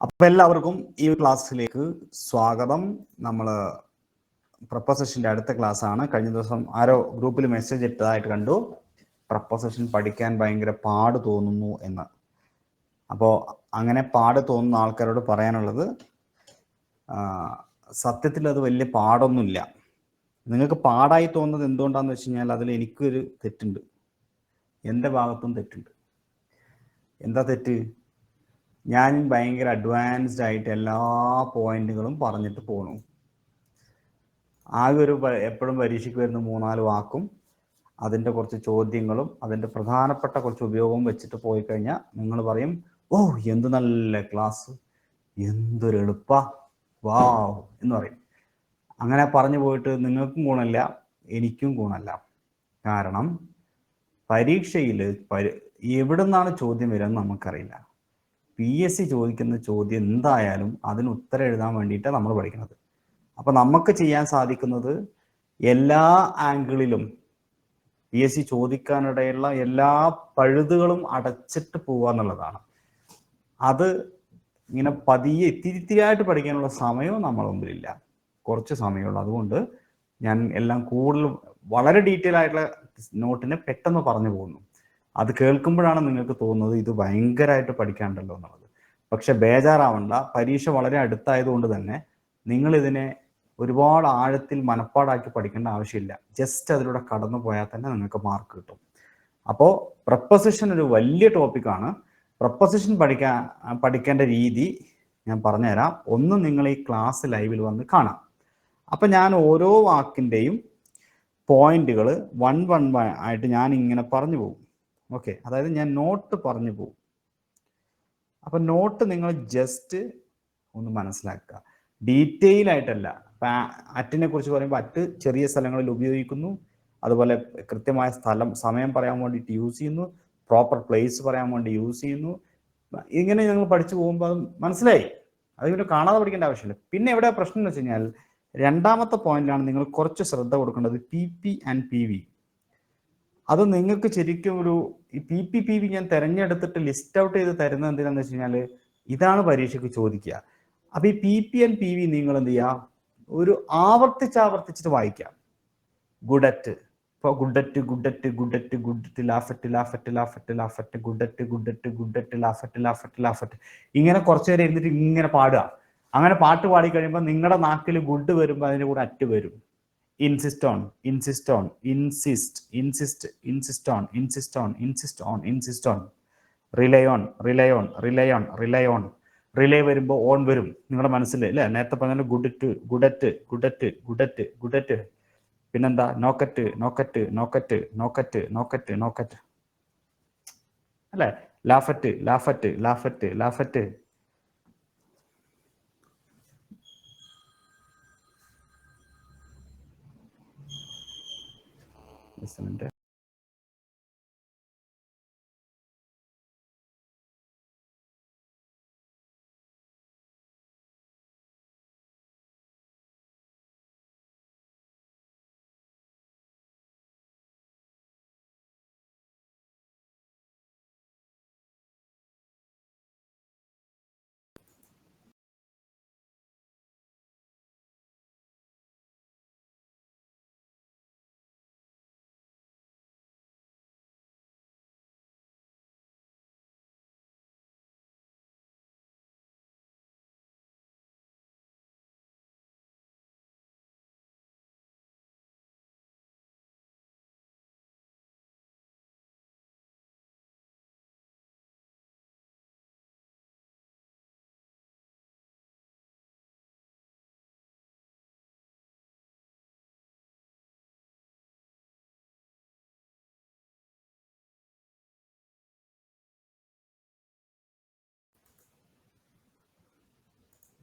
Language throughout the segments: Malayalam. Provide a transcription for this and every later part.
അപ്പോൾ എല്ലാവർക്കും ഈ ക്ലാസ്സിലേക്ക് സ്വാഗതം. നമ്മൾ പ്രപ്പോസിഷൻ്റെ അടുത്ത ക്ലാസ് ആണ്. കഴിഞ്ഞ ദിവസം ആരോ ഗ്രൂപ്പിൽ മെസ്സേജ് ഇട്ടതായിട്ട് കണ്ടു, പ്രപ്പോസിഷൻ പഠിക്കാൻ ഭയങ്കര പാട് തോന്നുന്നു എന്ന്. അപ്പോൾ അങ്ങനെ പാട് തോന്നുന്ന ആൾക്കാരോട് പറയാനുള്ളത്, സത്യത്തിൽ അത് വലിയ പാടൊന്നുമില്ല. നിങ്ങൾക്ക് പാടായി തോന്നുന്നത് എന്തുകൊണ്ടാന്ന് വെച്ച് കഴിഞ്ഞാൽ അതിൽ എനിക്കൊരു തെറ്റുണ്ട്, എൻ്റെ ഭാഗത്തും തെറ്റുണ്ട്. എന്താ തെറ്റ്? ഞാൻ ഭയങ്കര അഡ്വാൻസ്ഡ് ആയിട്ട് എല്ലാ പോയിന്റുകളും പറഞ്ഞിട്ട് പോണു. ആകെ ഒരു എപ്പോഴും പരീക്ഷയ്ക്ക് വരുന്ന 3-4 വാക്കും അതിൻ്റെ കുറച്ച് ചോദ്യങ്ങളും അതിൻ്റെ പ്രധാനപ്പെട്ട കുറച്ച് ഉപയോഗവും വെച്ചിട്ട് പോയി കഴിഞ്ഞാൽ നിങ്ങൾ പറയും, ഓ എന്ത് നല്ല ക്ലാസ്, എന്തൊരു എളുപ്പ, വാവ് എന്ന് പറയും. അങ്ങനെ പറഞ്ഞു പോയിട്ട് നിങ്ങൾക്കും ഗുണമില്ല, എനിക്കും ഗുണമല്ല. കാരണം പരീക്ഷയിൽ എവിടെ നിന്നാണ് ചോദ്യം വരികയെന്ന് നമുക്കറിയില്ല. PSC ചോദിക്കുന്ന ചോദ്യം എന്തായാലും അതിന് ഉത്തരം എഴുതാൻ വേണ്ടിയിട്ടാണ് നമ്മൾ പഠിക്കുന്നത്. അപ്പം നമുക്ക് ചെയ്യാൻ സാധിക്കുന്നത് എല്ലാ ആംഗിളിലും PSC ചോദിക്കാനിടയുള്ള എല്ലാ പഴുതുകളും അടച്ചിട്ട് പോവുക എന്നുള്ളതാണ്. അത് ഇങ്ങനെ പതിയെ ഇത്തിരിയായിട്ട് പഠിക്കാനുള്ള സമയവും നമ്മളെ മുമ്പിലില്ല, കുറച്ച് സമയമുള്ളൂ. അതുകൊണ്ട് ഞാൻ എല്ലാം കൂടുതൽ വളരെ ഡീറ്റെയിൽ ആയിട്ടുള്ള നോട്ടിനെ പെട്ടെന്ന് പറഞ്ഞു പോകുന്നു. അത് കേൾക്കുമ്പോഴാണ് നിങ്ങൾക്ക് തോന്നുന്നത് ഇത് ഭയങ്കരമായിട്ട് പഠിക്കാനുണ്ടല്ലോ എന്നുള്ളത്. പക്ഷെ ബേജാറാവണ്ട, പരീക്ഷ വളരെ അടുത്തായതുകൊണ്ട് തന്നെ നിങ്ങൾ ഇതിനെ ഒരുപാട് ആഴത്തിൽ മനപ്പാടാക്കി പഠിക്കേണ്ട ആവശ്യമില്ല. ജസ്റ്റ് അതിലൂടെ കടന്നു പോയാൽ തന്നെ നിങ്ങൾക്ക് മാർക്ക് കിട്ടും. അപ്പോൾ പ്രപ്പോസിഷൻ ഒരു വലിയ ടോപ്പിക്കാണ്. പ്രപ്പോസിഷൻ പഠിക്കേണ്ട രീതി ഞാൻ പറഞ്ഞുതരാം. ഒന്ന്, നിങ്ങൾ ഈ ക്ലാസ് ലൈവിൽ വന്ന് കാണാം. അപ്പം ഞാൻ ഓരോ വാക്കിൻ്റെയും പോയിന്റുകൾ 1 ആയിട്ട് ഞാൻ ഇങ്ങനെ പറഞ്ഞു പോകും. ഓക്കെ, അതായത് ഞാൻ നോട്ട് പറഞ്ഞു പോകും. അപ്പം നോട്ട് നിങ്ങൾ ജസ്റ്റ് ഒന്ന് മനസ്സിലാക്കുക, ഡീറ്റെയിൽ ആയിട്ടല്ല. അറ്റിനെ കുറിച്ച് പറയുമ്പോൾ അറ്റ് ചെറിയ സ്ഥലങ്ങളിൽ ഉപയോഗിക്കുന്നു, അതുപോലെ കൃത്യമായ സമയം പറയാൻ വേണ്ടിയിട്ട് യൂസ് ചെയ്യുന്നു, പ്രോപ്പർ പ്ലേസ് പറയാൻ വേണ്ടി യൂസ് ചെയ്യുന്നു. ഇങ്ങനെ ഞങ്ങൾ പഠിച്ചു പോകുമ്പോൾ അത് മനസ്സിലായി, അത് പിന്നെ കാണാതെ പഠിക്കേണ്ട ആവശ്യമില്ല. പിന്നെ എവിടെ പ്രശ്നം എന്ന് വെച്ച് കഴിഞ്ഞാൽ, രണ്ടാമത്തെ പോയിന്റിലാണ് നിങ്ങൾ കുറച്ച് ശ്രദ്ധ കൊടുക്കേണ്ടത്, PP ആൻഡ് PV. അത് നിങ്ങൾക്ക് ശരിക്കും ഒരു ഈ PP PV ഞാൻ തിരഞ്ഞെടുത്തിട്ട് ലിസ്റ്റ് ഔട്ട് ചെയ്ത് തരുന്നത് എന്തിനാന്ന് വെച്ച് കഴിഞ്ഞാൽ, ഇതാണ് പരീക്ഷയ്ക്ക് ചോദിക്കുക. അപ്പൊ ഈ PP ആൻഡ് PV നിങ്ങൾ എന്ത് ചെയ്യുക, ഒരു ആവർത്തിച്ചിട്ട് വായിക്കാം. ഗുഡറ്റ്, ഇപ്പോൾ ഗുഡറ്റ് ഗുഡറ്റ് ഗുഡറ്റ് ഗുഡറ്റ് ലാഫറ്റ് ലാഫറ്റ് ലാഫറ്റ് ലാഫറ്റ് ഗുഡറ്റ് ഗുഡറ്റ് ഗുഡറ്റ് ലാഫറ്റ് ലാഫറ്റ് ലാഫറ്റ്, ഇങ്ങനെ കുറച്ചു നേരം ഇരുന്നിട്ട് ഇങ്ങനെ പാടുക. അങ്ങനെ പാട്ട് പാടി കഴിയുമ്പോൾ നിങ്ങളുടെ നാക്കിൽ ഗുഡ് വരുമ്പോൾ അതിൻ്റെ കൂടെ അറ്റ് വരും. Insist on, insist on, insist, insist, insist on, insist on, insist on, insist on, rely on, rely on, rely on, rely on. Relay വരുമ്പോൾ ഓൺ വരും നിങ്ങളുടെ മനസ്സിൽ അല്ലേ. നേരത്തെ പറഞ്ഞ ഗുഡറ്റ് ഗുഡറ്റ് ഗുഡറ്റ് ഗുഡറ്റ് ഗുഡറ്റ്. പിന്നെന്താ, നോക്കറ്റ് നോക്കറ്റ് നോക്കറ്റ് നോക്കറ്റ് നോക്കറ്റ് നോക്കറ്റ് അല്ലേ. ലാഫറ്റ് ലാഫറ്റ് ലാഫറ്റ് ലാഫറ്റ്.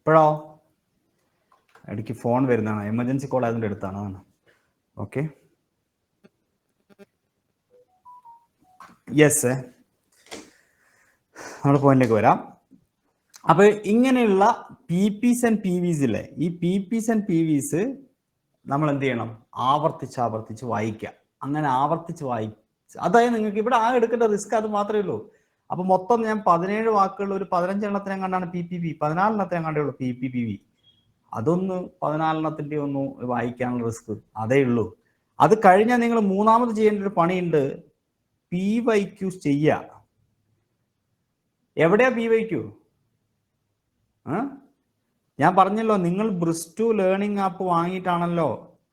ഇപ്പോഴോ? ഇടയ്ക്ക് ഫോൺ വരുന്നതാണ്, എമർജൻസി കോൾ അതിൻ്റെ അടുത്താണ്. അതാണ്. ഓക്കെ, യെസ്, നമ്മുടെ പോയിന്റിലേക്ക് വരാം. അപ്പൊ ഇങ്ങനെയുള്ള PPs ആൻഡ് PVs ഇല്ലേ, ഈ PPs ആൻഡ് PVs നമ്മൾ എന്ത് ചെയ്യണം, ആവർത്തിച്ച് വായിക്കുക. അങ്ങനെ ആവർത്തിച്ച് അതായത് നിങ്ങൾക്ക് ഇവിടെ എടുക്കേണ്ട റിസ്ക് അത് മാത്രമേ ഉള്ളൂ. അപ്പൊ മൊത്തം ഞാൻ 17 വാക്കുകളിൽ ഒരു 15 എണ്ണത്തിനെ കണ്ടാണ് PPP, 14 എണ്ണത്തിനെ കണ്ടേ ഉള്ളൂ PPPV. അതൊന്ന് 14 എണ്ണത്തിന്റെ ഒന്ന് വായിക്കാനുള്ള റിസ്ക് അതേ ഉള്ളൂ. അത് കഴിഞ്ഞാൽ നിങ്ങൾ മൂന്നാമത് ചെയ്യേണ്ട ഒരു പണിയുണ്ട്, PYQ ചെയ്യുക. എവിടെയാ PYQ? ഞാൻ പറഞ്ഞല്ലോ, നിങ്ങൾ ബ്രിസ്റ്റു ലേണിംഗ് ആപ്പ് വാങ്ങിയിട്ടാണല്ലോ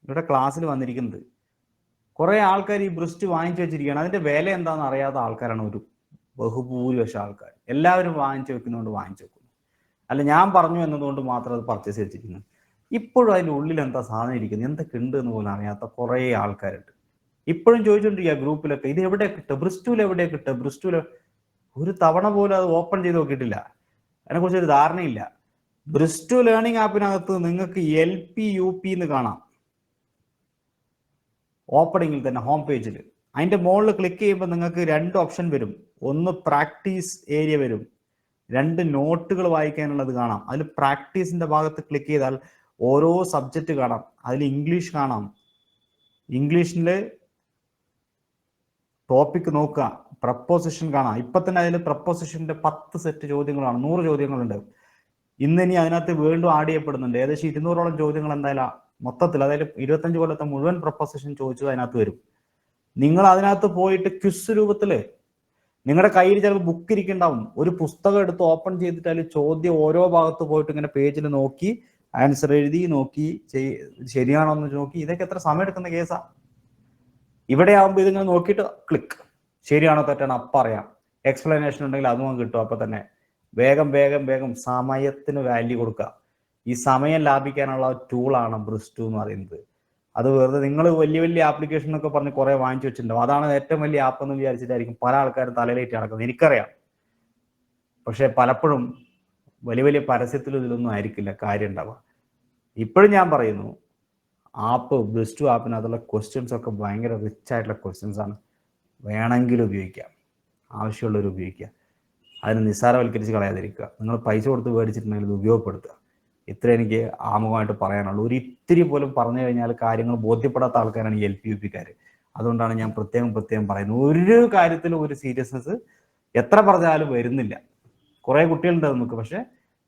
ഇവിടെ ക്ലാസ്സിൽ വന്നിരിക്കുന്നത്. കുറെ ആൾക്കാർ ഈ ബ്രിസ്റ്റ് വാങ്ങിച്ചു വെച്ചിരിക്കുകയാണ്. അതിന്റെ വില എന്താണെന്ന് അറിയാത്ത ആൾക്കാരാണ് ഒരു ബഹുഭൂരിപക്ഷം ആൾക്കാർ. എല്ലാവരും വാങ്ങിച്ചു വെക്കുന്നതുകൊണ്ട് വാങ്ങിച്ചു വെക്കുന്നു, അല്ല ഞാൻ പറഞ്ഞു എന്നതുകൊണ്ട് മാത്രം അത് പർച്ചേസ് വെച്ചിരിക്കുന്നു. ഇപ്പോഴും അതിൻ്റെ ഉള്ളിൽ എന്താ സാധനം ഇരിക്കുന്നത്, എന്തൊക്കെ ഉണ്ട് എന്ന് പോലും അറിയാത്ത കുറേ ആൾക്കാരുണ്ട്. ഇപ്പോഴും ചോദിച്ചുകൊണ്ടിരിക്കുക ഗ്രൂപ്പിലൊക്കെ, ഇത് എവിടെ കിട്ടുക, ബ്രിസ്റ്റൂൽ എവിടെ കിട്ടുക, ബ്രിസ്റ്റൂൽ. ഒരു തവണ പോലും അത് ഓപ്പൺ ചെയ്ത് നോക്കിയിട്ടില്ല, അതിനെക്കുറിച്ച് ഒരു ധാരണയില്ല. ബ്രിസ്റ്റു ലേണിംഗ് ആപ്പിനകത്ത് നിങ്ങൾക്ക് LP UP എന്ന് കാണാം ഓപ്പണിങ്ങിൽ തന്നെ ഹോം പേജിൽ. അതിൻ്റെ മുകളിൽ ക്ലിക്ക് ചെയ്യുമ്പോൾ നിങ്ങൾക്ക് 2 ഓപ്ഷൻ വരും. ഒന്ന് പ്രാക്ടീസ് ഏരിയ വരും, 2 നോട്ടുകൾ വായിക്കാനുള്ളത് കാണാം. അതിൽ പ്രാക്ടീസിന്റെ ഭാഗത്ത് ക്ലിക്ക് ചെയ്താൽ ഓരോ സബ്ജക്റ്റ് കാണാം. അതിൽ ഇംഗ്ലീഷ് കാണാം, ഇംഗ്ലീഷിലെ ടോപ്പിക് നോക്കുക, പ്രപ്പോസിഷൻ കാണാം. ഇപ്പൊ തന്നെ അതിൽ പ്രപ്പോസിഷന്റെ 10 സെറ്റ് ചോദ്യങ്ങളാണ്, 100 ചോദ്യങ്ങളുണ്ട്. ഇനി അതിനകത്ത് വീണ്ടും ആഡ് ചെയ്യപ്പെടുന്നുണ്ട്. ഏകദേശം 200ഓളം ചോദ്യങ്ങൾ എന്തായാലും മൊത്തത്തിൽ, അതായത് 25 കൊല്ലത്തെ മുഴുവൻ പ്രപ്പോസിഷൻ ചോദിച്ചത് അതിനകത്ത് വരും. നിങ്ങൾ അതിനകത്ത് പോയിട്ട് ക്വിസ് രൂപത്തില്, നിങ്ങളുടെ കയ്യിൽ ചിലപ്പോൾ ബുക്ക് ഇരിക്കുന്നുണ്ടാവും, ഒരു പുസ്തകം എടുത്ത് ഓപ്പൺ ചെയ്തിട്ട് അതിൽ ചോദ്യം ഓരോ ഭാഗത്ത് പോയിട്ട് ഇങ്ങനെ പേജിൽ നോക്കി ആൻസർ എഴുതി നോക്കി ശരിയാണോ എന്ന് നോക്കി. ഇതൊക്കെ എത്ര സമയം എടുക്കുന്ന കേസാ. ഇവിടെ ആകുമ്പോൾ ഇതിങ്ങനെ നോക്കിയിട്ട് ക്ലിക്ക്, ശരിയാണോ തെറ്റാണോ അപ്പം അറിയാം. എക്സ്പ്ലനേഷൻ ഉണ്ടെങ്കിൽ അതും കിട്ടും അപ്പൊ തന്നെ. വേഗം വേഗം വേഗം സമയത്തിന് വാല്യൂ കൊടുക്കുക. ഈ സമയം ലാഭിക്കാനുള്ള ടൂളാണ് ബ്രിസ്റ്റു എന്ന് പറയുന്നത്. അത് വെറുതെ നിങ്ങൾ വലിയ വലിയ ആപ്ലിക്കേഷൻ എന്നൊക്കെ പറഞ്ഞ് കുറെ വാങ്ങിച്ചു വെച്ചിട്ടുണ്ടാവും, അതാണ് ഏറ്റവും വലിയ ആപ്പ് എന്ന് വിചാരിച്ചിട്ടായിരിക്കും പല ആൾക്കാരും തലയിലേറ്റ് നടക്കുന്നത്, എനിക്കറിയാം. പക്ഷെ പലപ്പോഴും വലിയ വലിയ പരസ്യത്തിലും ഇതിലൊന്നും ആയിരിക്കില്ല കാര്യം ഉണ്ടാവുക. ഇപ്പോഴും ഞാൻ പറയുന്നു, ബ്രിസ്റ്റു ആപ്പിനകത്തുള്ള ക്വസ്റ്റ്യൻസ് ഒക്കെ ഭയങ്കര റിച്ച് ആയിട്ടുള്ള ക്വസ്റ്റ്യൻസ് ആണ്. വേണമെങ്കിൽ ഉപയോഗിക്കാം, ആവശ്യമുള്ളവർ ഉപയോഗിക്കുക. അതിന് നിസ്സാരവൽക്കരിച്ച് കളയാതിരിക്കുക. നിങ്ങൾ പൈസ കൊടുത്ത് മേടിച്ചിട്ടുണ്ടെങ്കിൽ ഇത് ഉപയോഗപ്പെടുത്തുക. ഇത്ര എനിക്ക് ആമുഖമായിട്ട് പറയാനുള്ളൂ. ഒരു ഇത്തിരി പോലും പറഞ്ഞു കഴിഞ്ഞാൽ കാര്യങ്ങൾ ബോധ്യപ്പെടാത്ത ആൾക്കാരാണ് ഈ LP UPക്കാർ. അതുകൊണ്ടാണ് ഞാൻ പ്രത്യേകം പറയുന്നത്, ഒരു കാര്യത്തിലും ഒരു സീരിയസ്നെസ് എത്ര പറഞ്ഞാലും വരുന്നില്ല. കുറേ കുട്ടികളുണ്ട് നമുക്ക്, പക്ഷെ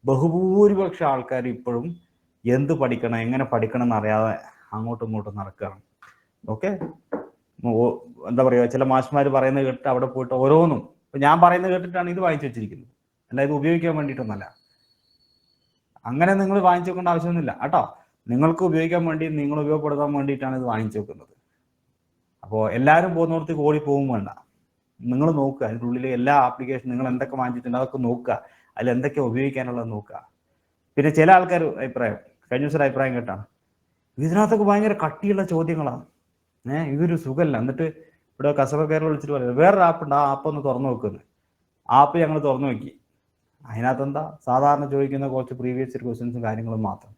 ബഹുഭൂരിപക്ഷം ആൾക്കാർ ഇപ്പോഴും എന്ത് പഠിക്കണം, എങ്ങനെ പഠിക്കണം എന്നറിയാതെ അങ്ങോട്ടും ഇങ്ങോട്ടും നടക്കുകയാണ്. ഓക്കെ, എന്താ പറയുക, ചില മാഷ്മാർ പറയുന്നത് കേട്ടിട്ട് അവിടെ പോയിട്ട് ഓരോന്നും, ഞാൻ പറയുന്നത് കേട്ടിട്ടാണ് ഇത് വാങ്ങിച്ചു വെച്ചിരിക്കുന്നത്, അല്ല ഇത് ഉപയോഗിക്കാൻ വേണ്ടിയിട്ടൊന്നല്ല. അങ്ങനെ നിങ്ങൾ വാങ്ങിച്ചു വെക്കേണ്ട ആവശ്യമൊന്നുമില്ല കേട്ടോ. നിങ്ങൾക്ക് ഉപയോഗിക്കാൻ വേണ്ടി, നിങ്ങൾ ഉപയോഗപ്പെടുത്താൻ വേണ്ടിയിട്ടാണ് ഇത് വാങ്ങിച്ചു വെക്കുന്നത്. അപ്പോൾ എല്ലാവരും പോകുന്നവർക്ക് ഓടി പോകും വേണ്ട. നിങ്ങൾ നോക്കുക, അതിൻ്റെ ഉള്ളിൽ എല്ലാ ആപ്ലിക്കേഷൻ നിങ്ങൾ എന്തൊക്കെ വാങ്ങിച്ചിട്ടുണ്ട് അതൊക്കെ നോക്കുക, അതിൽ എന്തൊക്കെ ഉപയോഗിക്കാനുള്ളത് നോക്കുക. പിന്നെ ചില ആൾക്കാർ കഴിഞ്ഞ ദിവസം അഭിപ്രായം കേട്ടാണ്, ഇതിനകത്തൊക്കെ ഭയങ്കര കട്ടിയുള്ള ചോദ്യങ്ങളാണ്, ഇതൊരു സുഖമല്ല. എന്നിട്ട് ഇവിടെ കസ്റ്റമർ കെയർ വിളിച്ചിട്ട് പറയുന്നത് വേറൊരു ആപ്പ് ഉണ്ട്, ആ ആപ്പ് ഒന്ന് തുറന്നു നോക്കുന്നത്. ആപ്പ് ഞങ്ങൾ തുറന്നു നോക്കി, അതിനകത്ത് എന്താ സാധാരണ ചോദിക്കുന്ന കുറച്ച് പ്രീവിയസ് ക്വസ്റ്റ്യൻസും കാര്യങ്ങളും മാത്രം.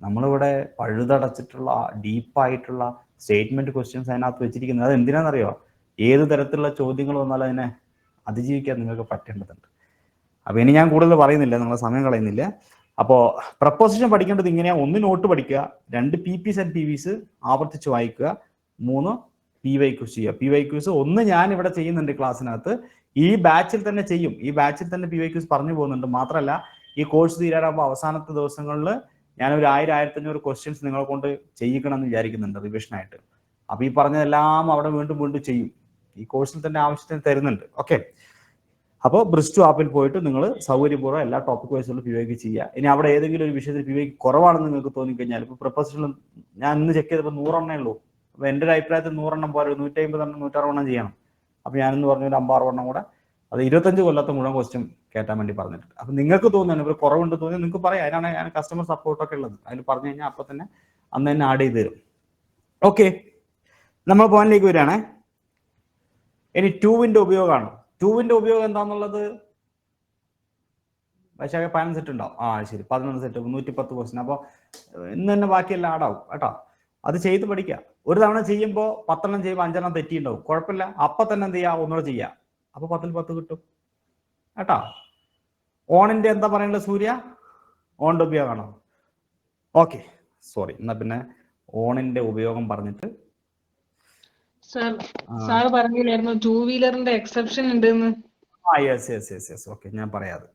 നമ്മളിവിടെ പഴുതടച്ചിട്ടുള്ള ഡീപ്പായിട്ടുള്ള സ്റ്റേറ്റ്മെന്റ് ക്വസ്റ്റ്യൻസ് അതിനകത്ത് വെച്ചിരിക്കുന്നത്. അത് എന്തിനാണെന്നറിയോ, ഏത് തരത്തിലുള്ള ചോദ്യങ്ങൾ വന്നാലും അതിനെ അതിജീവിക്കാൻ നിങ്ങൾക്ക് പറ്റേണ്ടതുണ്ട്. അപ്പോൾ ഇനി ഞാൻ കൂടുതൽ പറയുന്നില്ല, നിങ്ങളെ സമയം കളയുന്നില്ല. അപ്പോൾ പ്രപ്പോസിഷൻ പഠിക്കേണ്ടത് ഇങ്ങനെയാണ്: 1 നോട്ട് പഠിക്കുക, 2 PPs ആൻഡ് PVs ആവർത്തിച്ച് വായിക്കുക, 3 PYQs ചെയ്യുക. PYQs 1 ഞാൻ ഇവിടെ ചെയ്യുന്നുണ്ട് ക്ലാസ്സിനകത്ത്, ഈ ബാച്ചിൽ തന്നെ ചെയ്യും. ഈ ബാച്ചിൽ തന്നെ PYQs പറഞ്ഞു പോകുന്നുണ്ട്. മാത്രമല്ല ഈ കോഴ്സ് തീരാറാകുമ്പോൾ അവസാനത്തെ ദിവസങ്ങളിൽ ഞാൻ ഒരു 1000-1500 ക്വസ്റ്റ്യൻസ് നിങ്ങളെ കൊണ്ട് ചെയ്യിക്കണം എന്ന് വിചാരിക്കുന്നുണ്ട് റിവിഷനായിട്ട്. അപ്പോൾ ഈ പറഞ്ഞതെല്ലാം അവിടെ വീണ്ടും ചെയ്യും, ഈ കോഴ്സിൽ തന്നെ ആവശ്യത്തിന് തരുന്നുണ്ട്. ഓക്കെ, അപ്പോൾ ബ്രിസ്റ്റു ആപ്പിൽ പോയിട്ട് നിങ്ങൾ സൗകര്യപൂർവ്വം എല്ലാ ടോപ്പിക് വൈസുള്ള PYQ ചെയ്യുക. ഇനി അവിടെ ഏതെങ്കിലും ഒരു വിഷയത്തിൽ PYQ കുറവാണെന്ന് നിങ്ങൾക്ക് തോന്നിക്കഴിഞ്ഞാൽ, ഇപ്പോൾ പ്രൊപ്പോസൽ ഞാൻ ഇന്ന് ചെക്ക് ചെയ്തപ്പോൾ 100 എണ്ണേ ഉള്ളൂ. അപ്പോൾ എൻ്റെ ഒരു അഭിപ്രായത്തിൽ 100 എണ്ണം പോരെ, 150 എണ്ണം 160 എണ്ണം ചെയ്യണം. അപ്പോൾ ഞാനെന്ന് പറഞ്ഞ ഒരു 50 എണ്ണം കൂടെ, അത് 25 കൊല്ലത്തെ മുഴുവൻ ക്വസ്റ്റ്യൻ കേട്ടാൻ വേണ്ടി പറഞ്ഞിട്ടുണ്ട്. അപ്പം നിങ്ങൾക്ക് തോന്നുന്നു ഇപ്പോൾ കുറവുണ്ട് തോന്നി നിങ്ങൾക്ക് പറയാം, അതിനാണ് ഞാൻ കസ്റ്റമർ സപ്പോർട്ടൊക്കെ ഉള്ളത്. അതിൽ പറഞ്ഞു കഴിഞ്ഞാൽ അപ്പം തന്നെ അന്ന് തന്നെ ആഡ് ചെയ്ത് തരും. ഓക്കെ, നമ്മൾ പോയിന്റിലേക്ക് വരികയാണേ. ഇനി 2-ന്റെ ഉപയോഗമാണ്. 2-ന്റെ ഉപയോഗം എന്താണെന്നുള്ളത് പക്ഷേ 15 സെറ്റ് ഉണ്ടാവും. ശരി, 11 സെറ്റ്, 110 ക്വസ്റ്റ്യൻ. അപ്പോൾ ഇന്ന് തന്നെ ബാക്കിയെല്ലാം ആടാവും കേട്ടോ. അത് ചെയ്ത് പഠിക്കുക. ഒരു തവണ ചെയ്യുമ്പോൾ 10 എണ്ണം ചെയ്യുമ്പോൾ 5 എണ്ണം തെറ്റിയിട്ടുണ്ടാവും, കുഴപ്പമില്ല. അപ്പം തന്നെ എന്ത് ചെയ്യുക, ഒന്നുകൂടെ ചെയ്യുക, അപ്പോൾ 10-ൽ 10 കിട്ടും കേട്ടോ. ഓണിന്റെ എന്താ പറയുന്നത് സൂര്യ, ഓണിന്റെ ഉപയോഗമാണോ? ഓക്കെ, സോറി, എന്നാ പിന്നെ ഓണിന്റെ ഉപയോഗം പറഞ്ഞിട്ട്. സാർ പറഞ്ഞില്ലായിരുന്നു 2 വീലറിന്റെ എക്സെപ്ഷൻ ഉണ്ടെന്ന്? യെസ്. ഓക്കെ, ഞാൻ പറയാതെ.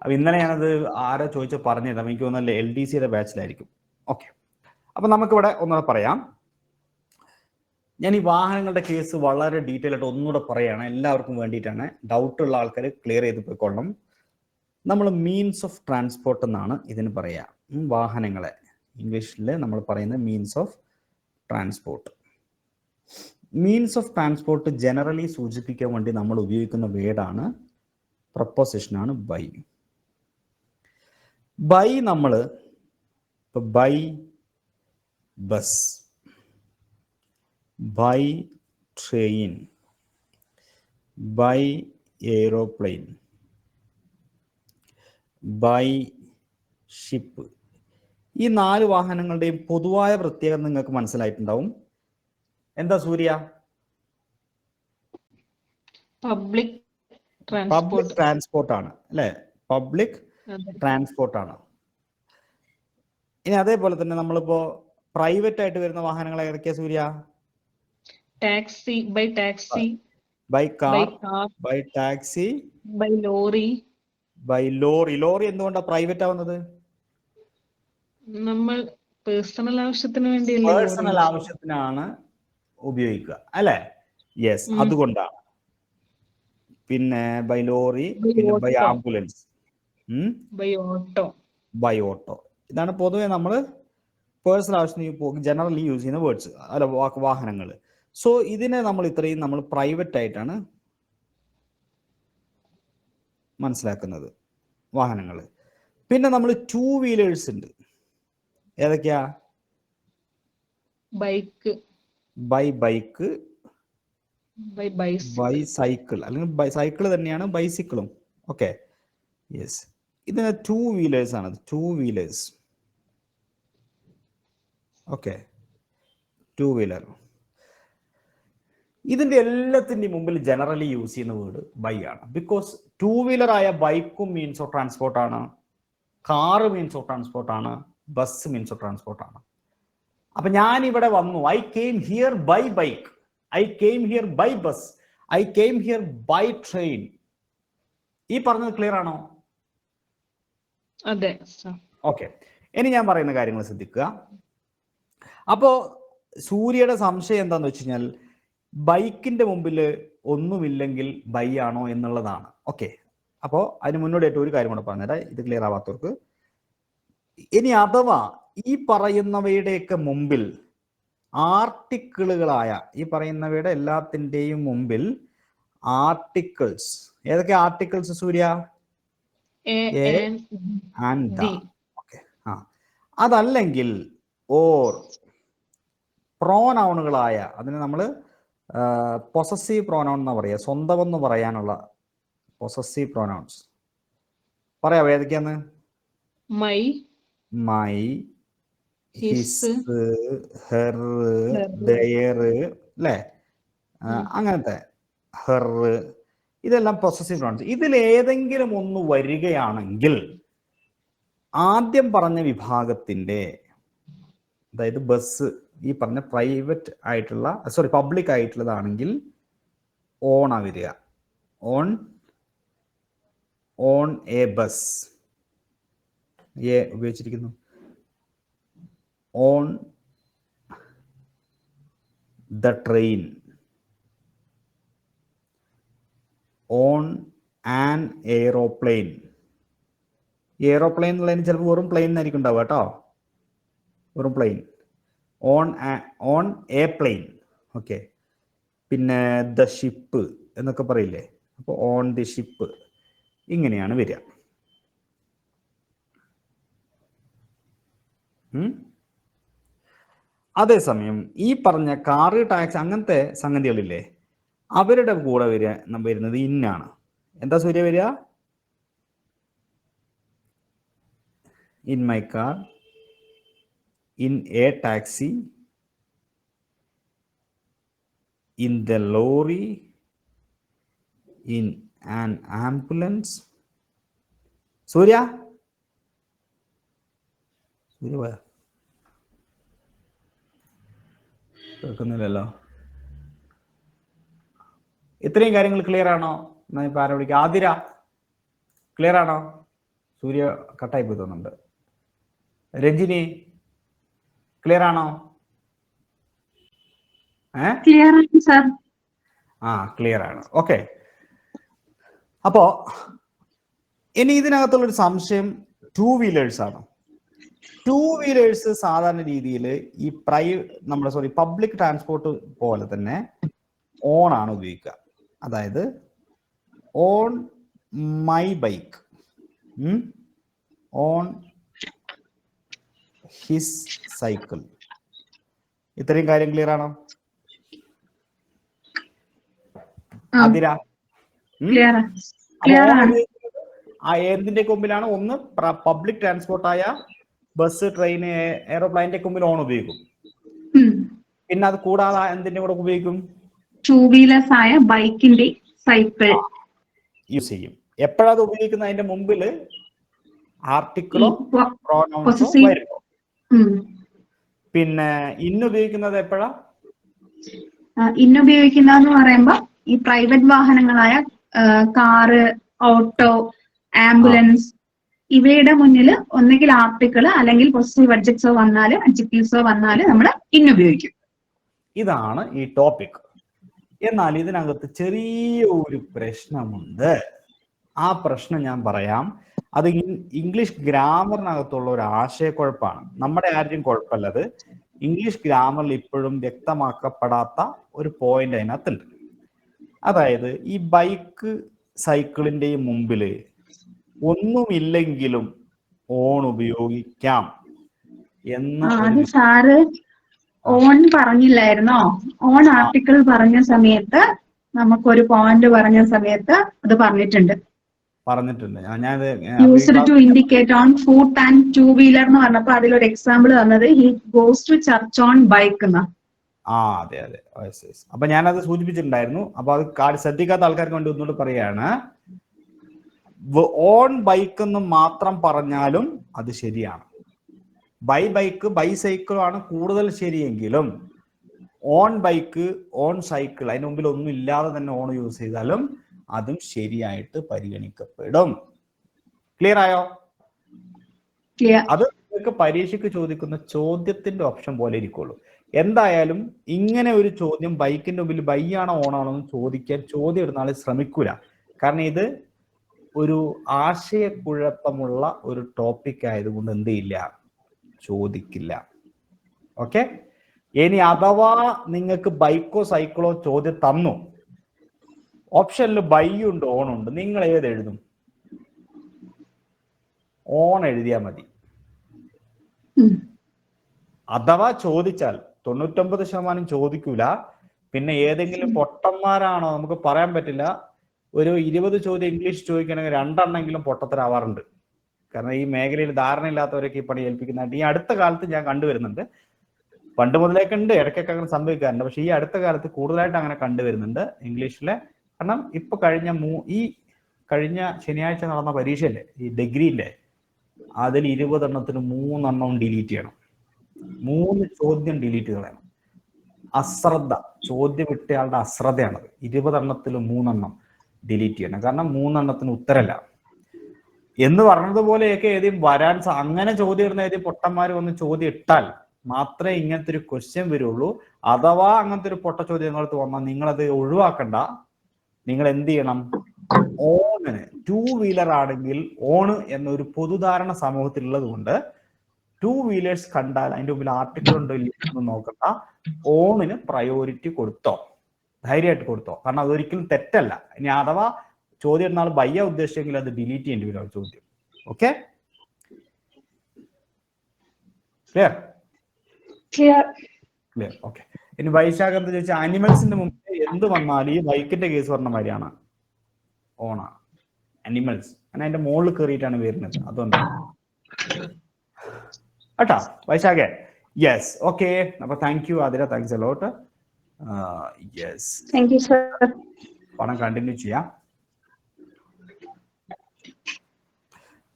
അപ്പൊ ഇന്നലെ ഞാനത് ആരോ ചോദിച്ച പറഞ്ഞത് എനിക്ക് തോന്നുന്നല്ലേ LDCയുടെ ബാച്ചിലായിരിക്കും. ഓക്കെ, അപ്പൊ നമുക്കിവിടെ ഒന്നുകൂടെ പറയാം. ഞാൻ ഈ വാഹനങ്ങളുടെ കേസ് വളരെ ഡീറ്റെയിൽ ആയിട്ട് ഒന്നുകൂടെ പറയുകയാണ്, എല്ലാവർക്കും വേണ്ടിയിട്ടാണ്. ഡൗട്ടുള്ള ആൾക്കാർ ക്ലിയർ ചെയ്ത് പോയിക്കൊള്ളണം. നമ്മൾ മീൻസ് ഓഫ് ട്രാൻസ്പോർട്ട് എന്നാണ് ഇതിന് പറയുക. വാഹനങ്ങളെ ഇംഗ്ലീഷിൽ നമ്മൾ പറയുന്നത് means of transport. Means of transport generally സൂചിപ്പിക്കാൻ വേണ്ടി നമ്മൾ ഉപയോഗിക്കുന്ന വേർഡാണ്, പ്രപ്പോസിഷനാണ് ബൈ. ബൈ നമ്മൾ ഇപ്പോൾ by bus, by train, by aeroplane, by ship, ഈ 4 വാഹനങ്ങളുടെയും പൊതുവായ പ്രത്യേകത നിങ്ങൾക്ക് മനസ്സിലായിട്ടുണ്ടാവും. എന്താ സൂര്യ? പബ്ലിക് ട്രാൻസ്പോർട്ട് ആണ് അല്ലെ? പബ്ലിക് ട്രാൻസ്പോർട്ട് ആണ്. ഇനി അതേപോലെ തന്നെ നമ്മളിപ്പോ പ്രൈവറ്റ് ആയിട്ട് വരുന്ന വാഹനങ്ങൾ ഏതൊക്കെയാ Surya? Taxi, by taxi, by car, by taxi, by lorry. By lorry. Lorry എന്തുകൊണ്ടാണ് പ്രൈവറ്റ് ആവുന്നത്? നമ്മൾ പേഴ്സണൽ ആവശ്യത്തിന് വേണ്ടി, പേഴ്സണൽ ആവശ്യത്തിനാണ് ഉപയോഗിക്കുക അല്ലെ? യെസ്, അതുകൊണ്ടാണ്. പിന്നെ ബൈ ലോറി, പിന്നെ ബൈ ആംബുലൻസ്, ബൈ ഓട്ടോ. ഇതാണ് പൊതുവെ നമ്മൾ പേഴ്സണൽ ആവശ്യത്തിന് ജനറലി യൂസ് ചെയ്യുന്ന വേർഡ്സ് അല്ല, വാഹനങ്ങൾ. സോ ഇതിനെ നമ്മൾ ഇത്രയും നമ്മൾ പ്രൈവറ്റ് ആയിട്ടാണ് മനസ്സിലാക്കുന്നത്, വാഹനങ്ങൾ. പിന്നെ നമ്മൾ 2 വീലേഴ്സ് ഉണ്ട്. ഏതൊക്കെയാ? ബൈക്ക്, ബൈക്ക്, ബൈ സൈക്കിൾ, അല്ലെങ്കിൽ സൈക്കിൾ തന്നെയാണ് ബൈസിക്കിളും. Okay, yes. ഇതിന് 2 വീലേഴ്സ് ആണ്, 2 വീലേഴ്സ്. Okay, 2 wheeler. ഇതിന്റെ എല്ലാത്തിൻ്റെയും മുമ്പിൽ ജനറലി യൂസ് ചെയ്യുന്ന വേർഡ് ബൈ ആണ്. ബിക്കോസ് 2 വീലർ ആയ ബൈക്കും മീൻസ് ഓഫ് ട്രാൻസ്പോർട്ട് ആണ്, കാറ് മീൻസ് ഓഫ് ട്രാൻസ്പോർട്ട് ആണ്, ബസ് മീൻസ് ഓഫ് ട്രാൻസ്പോർട്ട് ആണ്. അപ്പൊ ഞാൻ ഇവിടെ വന്നു, I came here by bike, I came here by bus, I came here by train. ഈ പറഞ്ഞത് ക്ലിയർ ആണോ? അതെ. ഓക്കെ, ഇനി ഞാൻ പറയുന്ന കാര്യങ്ങൾ ശ്രദ്ധിക്കുക. അപ്പോ സൂര്യയുടെ സംശയം എന്താന്ന് വെച്ച് കഴിഞ്ഞാൽ ബൈക്കിന്റെ മുമ്പിൽ ഒന്നുമില്ലെങ്കിൽ ബൈ ആണോ എന്നുള്ളതാണ്. ഓക്കെ, അപ്പോൾ അതിന് മുന്നോടിയായിട്ട് ഒരു കാര്യം കൂടെ പറഞ്ഞുതരാം, ഇത് ക്ലിയർ ആവാത്തവർക്ക്. ഇനി അഥവാ ഈ പറയുന്നവയുടെയൊക്കെ മുമ്പിൽ ആർട്ടിക്കിളുകളായ, ഈ പറയുന്നവയുടെ എല്ലാത്തിൻ്റെയും മുമ്പിൽ ആർട്ടിക്കിൾസ്, ഏതൊക്കെ articles Surya? A and the. Okay, അതല്ലെങ്കിൽ ഓർ പ്രോനൗണുകളായ, അതിന് നമ്മൾ പൊസസീവ് പ്രോനൗൺ എന്നാ പറയുക, സ്വന്തമെന്ന് പറയാനുള്ള പൊസസീവ് പ്രോനൗൺസ്. പറയാവോ ഏതൊക്കെയാന്ന്? മൈ, ഹിസ്, ഹെർ, ദയർ അല്ലേ? അങ്ങനത്തെ ഹെർ, ഇതെല്ലാം പൊസസീവ് പ്രോനൗൺസ്. ഇതിൽ ഏതെങ്കിലും ഒന്ന് വരികയാണെങ്കിൽ ആദ്യം പറഞ്ഞ വിഭാഗത്തിന്റെ, അതായത് ബസ്, ഈ പറഞ്ഞ പ്രൈവറ്റ് ആയിട്ടുള്ള, പബ്ലിക് ആയിട്ടുള്ളതാണെങ്കിൽ ഓൺ ആ വരിക. ഓൺ എ ബസ്, എ ഉപയോഗിച്ചിരിക്കുന്നു. On the train, on an aeroplane. Aeroplane എന്നുള്ളതിന് ചിലപ്പോൾ വെറും പ്ലെയിൻ എന്നായിരിക്കും ഉണ്ടാവുക കേട്ടോ, വെറും plane. On a plane. Okay, പിന്നെ ദ ഷിപ്പ് എന്നൊക്കെ പറയില്ലേ, അപ്പോൾ ഓൺ ദി ഷിപ്പ്. ഇങ്ങനെയാണ് വരിക. അതേസമയം ഈ പറഞ്ഞ കാറ്, ടാക്സി, അങ്ങനത്തെ സംഗതികളില്ലേ, അവരുടെ കൂടെ വരുന്നത് ഇന്നാണ്. എന്താ സൂര്യ വരിക? In my car, in a taxi, in the lorry, in an ambulance. സൂര്യ കേൾക്കുന്നില്ലല്ലോ. ഇത്രയും കാര്യങ്ങൾ ക്ലിയർ ആണോ? എന്നാ ഇപ്പൊ ആരെ വിളിക്കാം? ആതിര, ക്ലിയർ ആണോ? സൂര്യ കട്ടായി പോയി തോന്നുന്നുണ്ട്. രഞ്ജിനി, ക്ലിയർ ആണോ? ക്ലിയർ ആണ് സർ. ക്ലിയർ ആണ്. ഓക്കെ. അപ്പോ ഇനി ഇതിനകത്തുള്ളൊരു സംശയം 2 വീലേഴ്സ് ആണ്. 2 വീലേഴ്സ് സാധാരണ രീതിയിൽ ഈ പബ്ലിക് ട്രാൻസ്പോർട്ട് പോലെ തന്നെ ഓൺ ആണ് ഉപയോഗിക്കുക. അതായത് on my bike, on his cycle. ഇത്രയും കാര്യം ക്ലിയർ ആണോ? അതിര, എന്തിന്റെ മുമ്പിലാണ്? ഒന്ന് പബ്ലിക് ട്രാൻസ്പോർട്ടായ ബസ്, ട്രെയിൻ, എയറോപ്ലെയിന്റെ മുമ്പിൽ ഓൺ ഉപയോഗിക്കും. പിന്നെ അത് കൂടാതെ എന്തിന്റെ കൂടെ ഉപയോഗിക്കും? 2 വീലേഴ്സ് ആയ ബൈക്കിന്റെ, സൈക്കിൾ യൂസ് ചെയ്യും. എപ്പോഴത് ഉപയോഗിക്കുന്നത്? അതിന്റെ മുമ്പിൽ ആർട്ടിക്കിളോ പ്രോനൗൺസോ വരുമോ? പിന്നെ ഉപയോഗിക്കുന്നത് എപ്പോഴാ? ഉപയോഗിക്കുന്നതെന്ന് പറയുമ്പോ ഈ പ്രൈവറ്റ് വാഹനങ്ങളായ കാറ്, ഓട്ടോ, ആംബുലൻസ് ഇവയുടെ മുന്നിൽ ഒന്നുകിൽ ആർട്ടിക്കിൾ അല്ലെങ്കിൽ പൊസസീവ് അഡ്ജക്റ്റീവ്സോ വന്നാല് നമ്മൾ ഉപയോഗിക്കും. ഇതാണ് ഈ ടോപ്പിക്. എന്നാൽ ഇതിനകത്ത് ചെറിയ ഒരു പ്രശ്നമുണ്ട്. ആ പ്രശ്നം ഞാൻ പറയാം. അത് ഇംഗ്ലീഷ് ഗ്രാമറിനകത്തുള്ള ഒരു ആശയക്കുഴപ്പമാണ്. നമ്മുടെ ആരുടെയും കുഴപ്പമല്ലത്. ഇംഗ്ലീഷ് ഗ്രാമറിൽ ഇപ്പോഴും വ്യക്തമാക്കപ്പെടാത്ത ഒരു പോയിന്റ് അതിനകത്തുണ്ട്. അതായത് ഈ ബൈക്ക്, സൈക്കിളിന്റെയും മുമ്പിൽ ഒന്നുമില്ലെങ്കിലും ഓൺ ഉപയോഗിക്കാം എന്ന് സാറ് ഓൺ പറഞ്ഞില്ലായിരുന്നോ? ഓൺ ആർട്ടിക്കിൾ പറഞ്ഞ സമയത്ത്, നമുക്കൊരു പോയിന്റ് പറഞ്ഞ സമയത്ത് അത് പറഞ്ഞിട്ടുണ്ട്. Used to indicate on foot and 2 wheeler എന്ന് പറഞ്ഞപ്പോ അതിലൊരു എക്സാമ്പിൾ തന്നത് he goes to church on bike എന്നാ. അതെ. അപ്പൊ ഞാനത് സൂചിപ്പിച്ചിട്ടുണ്ടായിരുന്നു. അപ്പൊ അത് ശ്രദ്ധിക്കാത്ത ആൾക്കാർക്ക് വേണ്ടി ഒന്നുകൂടി പറയാണ്. ഓൺ ബൈക്ക് എന്ന് മാത്രം പറഞ്ഞാലും അത് ശരിയാണ്. ബൈക്ക്, ബൈസൈക്കിളാണ് കൂടുതൽ ശരിയെങ്കിലും ഓൺ ബൈക്ക്, ഓൺ സൈക്കിൾ, അതിന് മുമ്പിൽ ഒന്നും ഇല്ലാതെ തന്നെ ഓൺ യൂസ് ചെയ്താലും അതും ശരിയായിട്ട് പരിഗണിക്കപ്പെടും. ക്ലിയർ ആയോ? അത് നിങ്ങൾക്ക് പരീക്ഷയ്ക്ക് ചോദിക്കുന്ന ചോദ്യത്തിന്റെ ഓപ്ഷൻ പോലെ ഇരിക്കുള്ളൂ. എന്തായാലും ഇങ്ങനെ ഒരു ചോദ്യം ബൈക്കിന്റെ മുമ്പിൽ ബൈ ആണോ ഓൺ ആണോ എന്ന് ചോദ്യം ഇടുന്ന ആളെ ശ്രമിക്കൂല. കാരണം ഇത് ഒരു ആശയക്കുഴപ്പമുള്ള ഒരു ടോപ്പിക് ആയതുകൊണ്ട് എന്ത് ചെയ്യില്ല, ചോദിക്കില്ല. ഓക്കെ. ഇനി അഥവാ നിങ്ങൾക്ക് ബൈക്കോ സൈക്കിളോ ചോദ്യം തന്നു, ഓപ്ഷനിൽ ബൈ ഉണ്ട്, ഓൺ ഉണ്ട്, നിങ്ങൾ ഏത് എഴുതും? ഓൺ എഴുതിയാൽ മതി. അഥവാ ചോദിച്ചാൽ 99% ചോദിക്കൂല. പിന്നെ ഏതെങ്കിലും പൊട്ടന്മാരാണോ നമുക്ക് പറയാൻ പറ്റില്ല. ഒരു 20 ചോദ്യം ഇംഗ്ലീഷ് ചോദിക്കണമെങ്കിൽ 2 എണ്ണെങ്കിലും പൊട്ടത്തരാവാറുണ്ട്. കാരണം ഈ മേഖലയിൽ ധാരണയില്ലാത്തവരൊക്കെ ഈ പണി ഏൽപ്പിക്കുന്നതായിട്ട് ഈ അടുത്ത കാലത്ത് ഞാൻ കണ്ടുവരുന്നുണ്ട്. പണ്ട് മുതലേക്കെ ഉണ്ട്, ഇടയ്ക്കൊക്കെ അങ്ങനെ സംഭവിക്കാറുണ്ട്. പക്ഷെ ഈ അടുത്ത കാലത്ത് കൂടുതലായിട്ട് അങ്ങനെ കണ്ടുവരുന്നുണ്ട് ഇംഗ്ലീഷിലെ. കാരണം ഇപ്പൊ കഴിഞ്ഞ ശനിയാഴ്ച നടന്ന പരീക്ഷയല്ലേ, ഈ ഡിഗ്രിയിലെ, അതിൽ 20 എണ്ണത്തിന് 3 എണ്ണവും ഡിലീറ്റ് ചെയ്യണം. 3 ചോദ്യം ഡിലീറ്റ് കളയണം. അശ്രദ്ധ, ചോദ്യം ഇട്ടയാളുടെ അശ്രദ്ധയാണത്. 20 എണ്ണത്തിൽ 3 എണ്ണം ഡിലീറ്റ് ചെയ്യണം. കാരണം 3 എണ്ണത്തിന് ഉത്തരല്ല എന്ന് പറഞ്ഞതുപോലെയൊക്കെ വരാൻ അങ്ങനെ ചോദ്യം ഇടുന്ന പൊട്ടന്മാർ വന്ന് ചോദ്യം ഇട്ടാൽ മാത്രമേ ഇങ്ങനത്തെ ഒരു ക്വസ്റ്റ്യൻ വരുള്ളൂ. അഥവാ അങ്ങനത്തെ ഒരു പൊട്ട ചോദ്യം നിങ്ങൾക്ക് വന്നാൽ നിങ്ങളത് ഒഴിവാക്കണ്ട. നിങ്ങൾ എന്ത് ചെയ്യണം? ഓണിന് 2 വീലർ ആണെങ്കിൽ ഓണ് എന്നൊരു പൊതുധാരണ സമൂഹത്തിലുള്ളത് കൊണ്ട് 2 വീലേഴ്സ് കണ്ടാൽ അതിന്റെ മുമ്പിൽ ആർട്ടിക്കിൾ ഉണ്ടോ ഇല്ലെന്ന് നോക്കണ്ട. ഓണിന് പ്രയോറിറ്റി കൊടുത്തോ, ധൈര്യമായിട്ട് കൊടുത്തോ. കാരണം അതൊരിക്കലും തെറ്റല്ല. ഇനി അഥവാ ചോദ്യം ഇടുന്ന ആൾ ബയ്യ ഉദ്ദേശിച്ചെങ്കിൽ അത് ഡിലീറ്റ് ചെയ്യേണ്ടി വരും ആ ചോദ്യം. Okay, clear? ഓക്കെ. ഇനി വൈശാഖ് എന്താ ചോദിച്ചാൽ അനിമൽസിന്റെ മുമ്പ് എന്ത് വന്നാലും ഈ ബൈക്കിന്റെ കേസ് പറഞ്ഞ മാതിരിയാണ്, ഓണാ. അനിമൽസ് അങ്ങനെ അതിന്റെ മുകളിൽ കയറിയിട്ടാണ് വരുന്നത്. അതുകൊണ്ട് കേട്ടാ വൈശാഖേ? Yes, okay. അപ്പൊ thank you Athira, thanks a lot. Yes, പണം കണ്ടിന്യൂ ചെയ്യാം.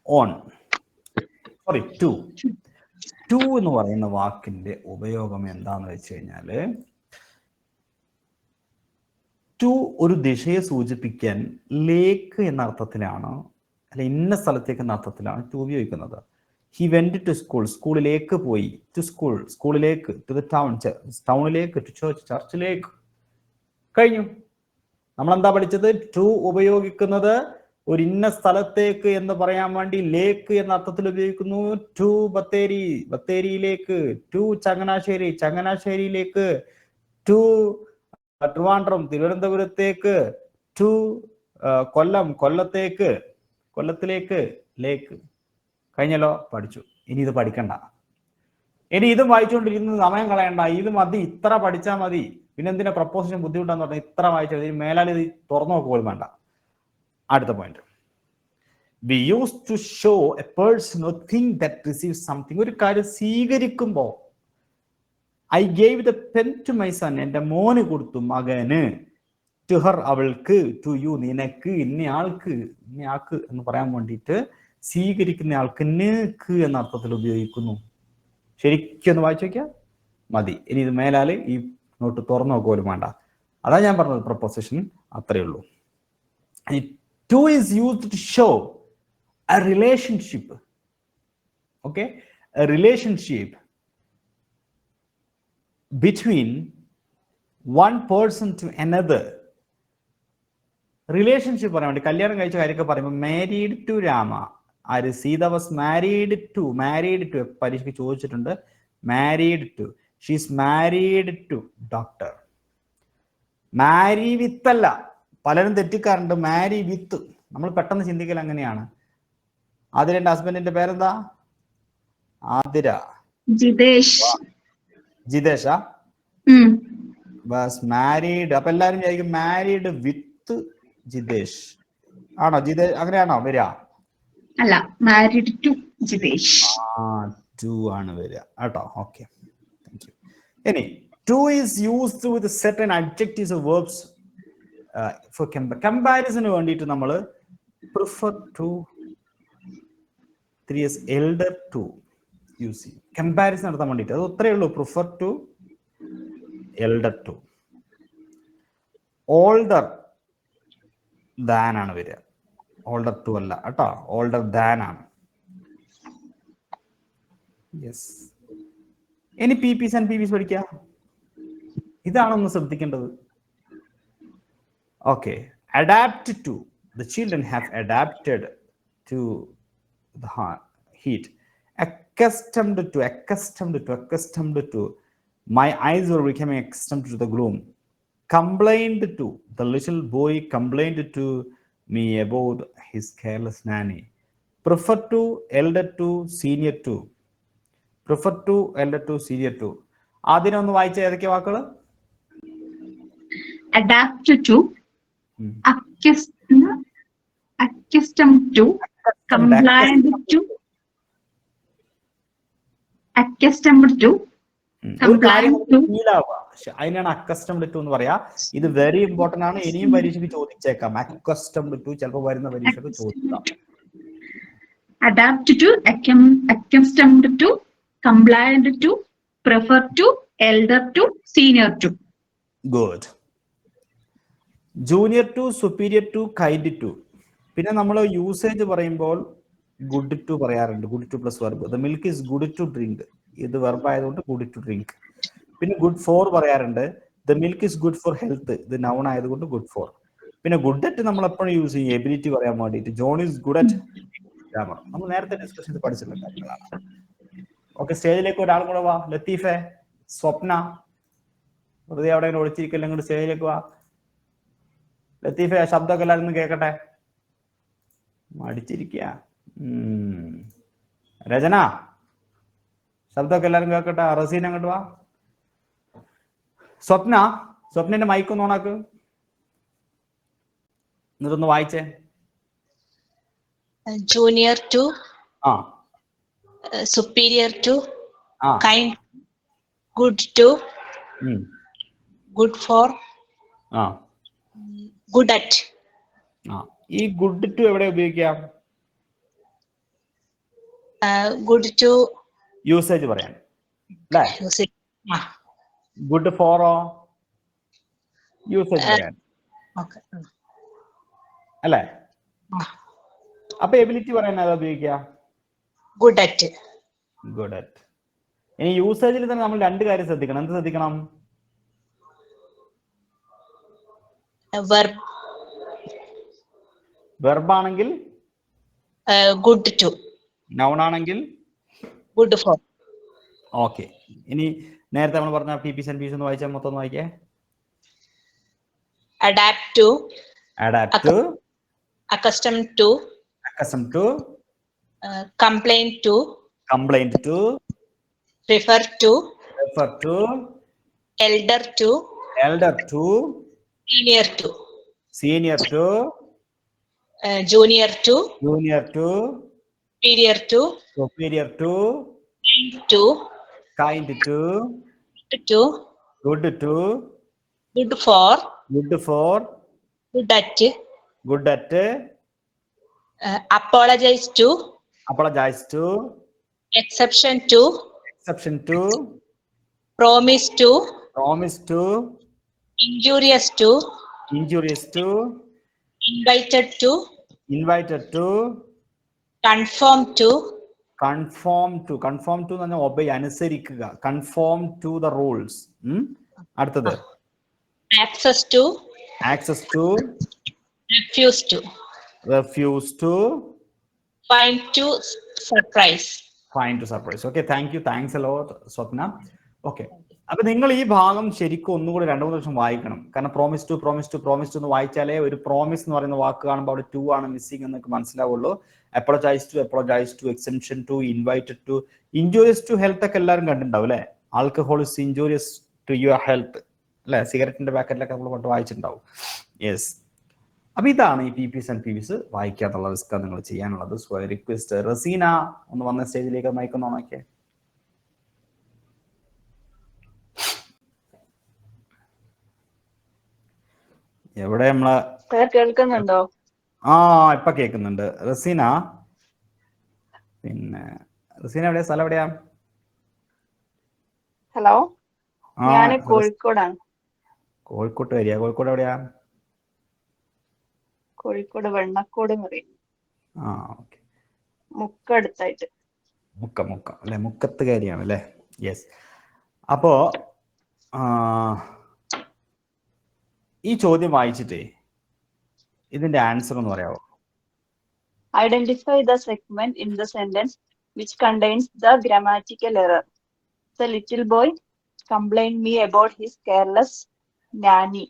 ഓൺ, സോറി, ടു എന്ന് പറയുന്ന വാക്കിന്റെ ഉപയോഗം എന്താന്ന് വെച്ച് കഴിഞ്ഞാല് ടു ഒരു ദിശയെ സൂചിപ്പിക്കാൻ ലേക്ക് എന്ന അർത്ഥത്തിലാണ്, അല്ല ഇന്ന സ്ഥലത്തേക്ക് എന്ന അർത്ഥത്തിലാണ് ടു ഉപയോഗിക്കുന്നത്. ഹി വെന്റ് ടു സ്കൂൾ, സ്കൂളിലേക്ക് പോയി. ടു സ്കൂൾ, സ്കൂളിലേക്ക്. ടു ദ ടൗൺ, ടൗണിലേക്ക്. ടു ചർച്ച്, ചർച്ചിലേക്ക്. കഴിഞ്ഞു. നമ്മളെന്താ പഠിച്ചത്? ടു ഉപയോഗിക്കുന്നത് ഒരു ഇന്ന സ്ഥലത്തേക്ക് എന്ന് പറയാൻ വേണ്ടി ലേക്ക് എന്ന അർത്ഥത്തിൽ ഉപയോഗിക്കുന്നു. ടു ബത്തേരി, ബത്തേരിയിലേക്ക്. ടു ചങ്ങനാശ്ശേരി, ചങ്ങനാശ്ശേരിയിലേക്ക്. ടു ട്രിവാൻഡ്രം, തിരുവനന്തപുരത്തേക്ക്. ടു കൊല്ലം, കൊല്ലത്തേക്ക്. കൊല്ലത്തിലേക്ക്. ലേക്ക്. കഴിഞ്ഞല്ലോ, പഠിച്ചു. ഇനി ഇത് പഠിക്കണ്ട. ഇനി ഇതും വായിച്ചുകൊണ്ടിരിക്കുന്നത് സമയം കളയണ്ട. ഇത് മതി, ഇത്ര പഠിച്ചാൽ മതി. പിന്നെ എന്തിനാ പ്രപ്പോസിഷൻ ബുദ്ധിമുട്ടാന്ന് പറഞ്ഞാൽ ഇത്ര വായിച്ചാൽ ഇതിന് മേലാൽ ഇത് തുറന്നു നോക്കുപോലും വേണ്ട. അടുത്ത point, we use to show a person or thing that receive something. ഒരു കാര്യം സ്വീകരിക്കുമ്പോൾ I gave the pen to my son, എൻ്റെ മോന് കൊടുത്തു, മകന്. ടു ഹർ, അവൾക്ക്. ടു യു, നിനക്ക്. ഇന്നയാൾക്ക്, ഇന്നയാൾക്ക് എന്ന് പറയാൻ വേണ്ടിയിട്ട് സ്വീകരിക്കുന്ന ആൾക്ക് ക്ക് എന്ന അർത്ഥത്തിൽ ഉപയോഗിക്കുന്നു. ശരിക്കും ഒന്ന് വായിച്ചു നോക്കിയാൽ മതി. ഇനി ഇത് മേലാൽ ഈ നോട്ട് തുറന്നു നോക്കുപോലും വേണ്ട. അതാ ഞാൻ പറഞ്ഞത്, പ്രപ്പോസിഷൻ അത്രയേ ഉള്ളൂ. To is used to show a relationship. Okay, a relationship between one person to another. Relationship പറയാൻ വേണ്ടി കല്യാണം കഴിച്ച കാര്യമൊക്കെ പറയുമ്പോൾ മാരീഡ് ടു രാമ. ആര്? Sita was married to. Married to പരീക്ഷയ്ക്ക് ചോദിച്ചിട്ടുണ്ട്. Married to. She's married to doctor. Marry with അല്ല, പലരും തെറ്റിക്കാറുണ്ട്. മാരി വിത്ത്. നമ്മൾ പെട്ടെന്ന് ചിന്തിക്കൽ അങ്ങനെയാണ്. ആതിരന്റെ ഹസ്ബൻഡിന്റെ പേരെന്താ? ആതിര. ജിതേഷ്. ജിതേഷാ? ബസ് മാരീഡ്. അപ്പൊ എല്ലാരും വിചാരിക്കും മാരീഡ് വിത്ത് ജിതേഷ് ആണോ? ജിതേഷ് അങ്ങനെയാണോ വരിക? അല്ല, മാരീഡ് ടു ജിതേഷ്. ടു ആണ് വരിക കേട്ടോ. Okay, thank you. ഇനി to is used with certain adjectives of verbs for കമ്പാരിസന് വേണ്ടിയിട്ട് നമ്മൾ prefer to, 3 years elder to use ചെയ്യും കമ്പാരിസൺ നടത്താൻ വേണ്ടിയിട്ട്. അത് അത്രയേ ഉള്ളൂ. Prefer to, elder to. Older than ആണ് വരിക. ഓൾഡർ ടു അല്ല കേട്ടോ, ഓൾഡർ ദാൻ ആണ്. യെസ്. ഇനി P Ps and P Ps പഠിക്കാം. ഇതാണൊന്ന് ശ്രദ്ധിക്കേണ്ടത്. Okay, adapt to. The children have adapted to the heat. Accustomed to, accustomed to, accustomed to. My eyes were becoming accustomed to the gloom. Complained to. The little boy complained to me about his careless nanny. Prefer to, elder to, senior to. Prefer to, elder to, senior to. അതിനൊന്ന് വായിച്ച ഏതൊക്കെ വാക്കുകൾ? Adapt to, accustomed to, compliant to, accustomed to, compliant to. അതിനാണ് അക്കസ്റ്റംഡ് ടു എന്ന് പറയാ. ഇത് വെരി ഇമ്പോർട്ടന്റ് ആണ്. ഇനിയും പരീക്ഷയ്ക്ക് ചോദിച്ചേക്കാം. അക്കസ്റ്റംഡ് ടു ചിലപ്പോൾ വരുന്ന പരീക്ഷയ്ക്ക് ചോദിക്കാം. Adapt to, accustomed to, compliant to, prefer to, elder to, senior to. Good. Junior to, superior to, kind to. പിന്നെ നമ്മൾ യൂസേജ് പറയുമ്പോൾ ഗുഡ് ടു പറയാറുണ്ട്. Good to plus verb. The milk is good to drink. ഇത് വെർബ് ആയതുകൊണ്ട് ഗുഡ് ടു ഡ്രിങ്ക്. പിന്നെ ഗുഡ് ഫോർ പറയാറുണ്ട്. The milk is good for health. ഇത് നൗൺ ആയതുകൊണ്ട് ഗുഡ് ഫോർ. പിന്നെ ഗുഡ് അറ്റ് നമ്മൾ എപ്പോഴും യൂസ് ചെയ്യും എബിലിറ്റി പറയാൻ വേണ്ടിയിട്ട്. John is good at grammar. നമ്മൾ നേരത്തെ ഡിസ്കസ് ചെയ്ത് പഠിച്ചിട്ടുള്ള കാര്യങ്ങളാണ്. ഓക്കെ, സ്റ്റേജിലേക്ക് ഒരാൾ കൂടെ വാ. ലത്തീഫെ, സ്വപ്ന, വെറുതെ അവിടെ ഒളിച്ചിരിക്കല്ല, ഇങ്ങോട്ട് സ്റ്റേജിലേക്ക് വാ. ലത്തീഫെ, ശബ്ദമൊക്കെ എല്ലാവരും കേൾക്കട്ടെ. മടിച്ചിരിക്കുക. രചന, ശബ്ദമൊക്കെ എല്ലാവരും കേൾക്കട്ടെ. റസീന അങ്ങോട്ട് വാ. സ്വപ്ന, സ്വപ്നന്റെ മൈക്കൊന്ന് ഓണാക്ക്. എന്നിട്ടൊന്ന് വായിച്ചേ. Junior to, superior to, kind, good to, good for, good at. ഈ ഗുഡ് ടു എവിടെ ഉപയോഗിക്കാം? good to യൂസേജ് പറയാൻ അല്ലേ? ഗുഡ് ഫോറോ യൂസേജ് പറയാൻ. Okay. അല്ലേ? അപ്പൊ എബിലിറ്റി പറയാൻ ഏതാ ഉപയോഗിക്കുക? Good at. Good at. ഇനി യൂസേജിൽ തന്നെ നമ്മൾ രണ്ട് കാര്യം ശ്രദ്ധിക്കണം. എന്ത് ശ്രദ്ധിക്കണം? Verb. വെർബ് ആണെങ്കിൽ Good to. നൗൺ ആണെങ്കിൽ Good for. ഓക്കെ. ഇനി നേരത്തെ നമ്മൾ പറഞ്ഞ PPs and Ps ഒന്ന് വായിച്ചാൽ മൊത്തം ഒന്ന് വായിക്കേ. Adapt to. Adapt to. Accustomed to. Accustomed to. Complain to. Complaint to. Refer to. Refer to. Elder to. Elder to. Senior to. Senior to. Junior to. Junior to. Superior to. Superior to. Kind to. Kind to. To. Good to. Good for. Good for. Good at. Good at. Apologize to. Apologize to. Exception to. Exception to. Promise to. Promise to. Injurious to. Injurious to. Invited to. Invited to. Conform to. Conform to. Conform to എന്ന് പറഞ്ഞാൽ obey, അനുസരിക്കുക. Conform to the rules. അടുത്തത് Access to. access to. Refuse to. Refuse to. Find to. Surprise. Find to surprise. Okay, thank you. Thanks a lot, Swapna. Okay. അപ്പൊ നിങ്ങൾ ഈ ഭാഗം ശരിക്കും ഒന്നുകൂടി 2-3 ദിവസം വായിക്കണം. കാരണം പ്രോമിസ് ടു എന്ന് വായിച്ചാലേ ഒരു പ്രോമിസ് എന്ന് പറയുന്ന വാക്ക് കാണുമ്പോൾ അവിടെ ടു ആണ് മിസ്സിംഗ് എന്നൊക്കെ മനസ്സിലാവുള്ളൂ. Apologise to, exception to, invited to, injurious to health ഒക്കെ എല്ലാവരും കണ്ടിട്ടുണ്ടാവും അല്ലെ? Alcohol is injurious to your health അല്ലെ? സിഗരറ്റിന്റെ പാക്കറ്റിലൊക്കെ നമ്മൾ കൊണ്ട് വായിച്ചിട്ടുണ്ടാവും. യെസ്. അപ്പൊ ഇതാണ് ഈ PPs and PVs വായിക്കാത്തുള്ള റിസ്ക് നിങ്ങൾ ചെയ്യാനുള്ളത്. സോ ഐ റിക്വസ്റ്റ് റസീന ഒന്ന് വന്ന സ്റ്റേജിലേക്ക് മയക്കൊന്ന് ഓണാക്കിയേ. എവിടെ നമ്മളെ കേൾക്കുന്നുണ്ടോ? ഇപ്പൊ കേൾക്കുന്നുണ്ട്. റസീന, പിന്നെ റസീന എവിടെയാ? സ്ഥലം എവിടെയാ? ഹലോ, ഞാൻ കോഴിക്കോടാണ്. കോഴിക്കോട്ട് വരിക. കോഴിക്കോട് എവിടെയാ? കോഴിക്കോട് വെണ്ണക്കോട് എന്ന് പറയും. ഓക്കെ. മുക്കടുത്തായിട്ട്. മുക്കം അല്ലെ? മുക്കത്തുകാരിയാണ് അല്ലെ? യെസ്. അപ്പോ ഈ ചോദ്യം വായിച്ചിട്ടേ ഇതിന്റെ ആൻസർ ഒന്ന് പറയാമോ? Identify the segment in the sentence which contains the grammatical error. The little boy complained me about his careless nanny.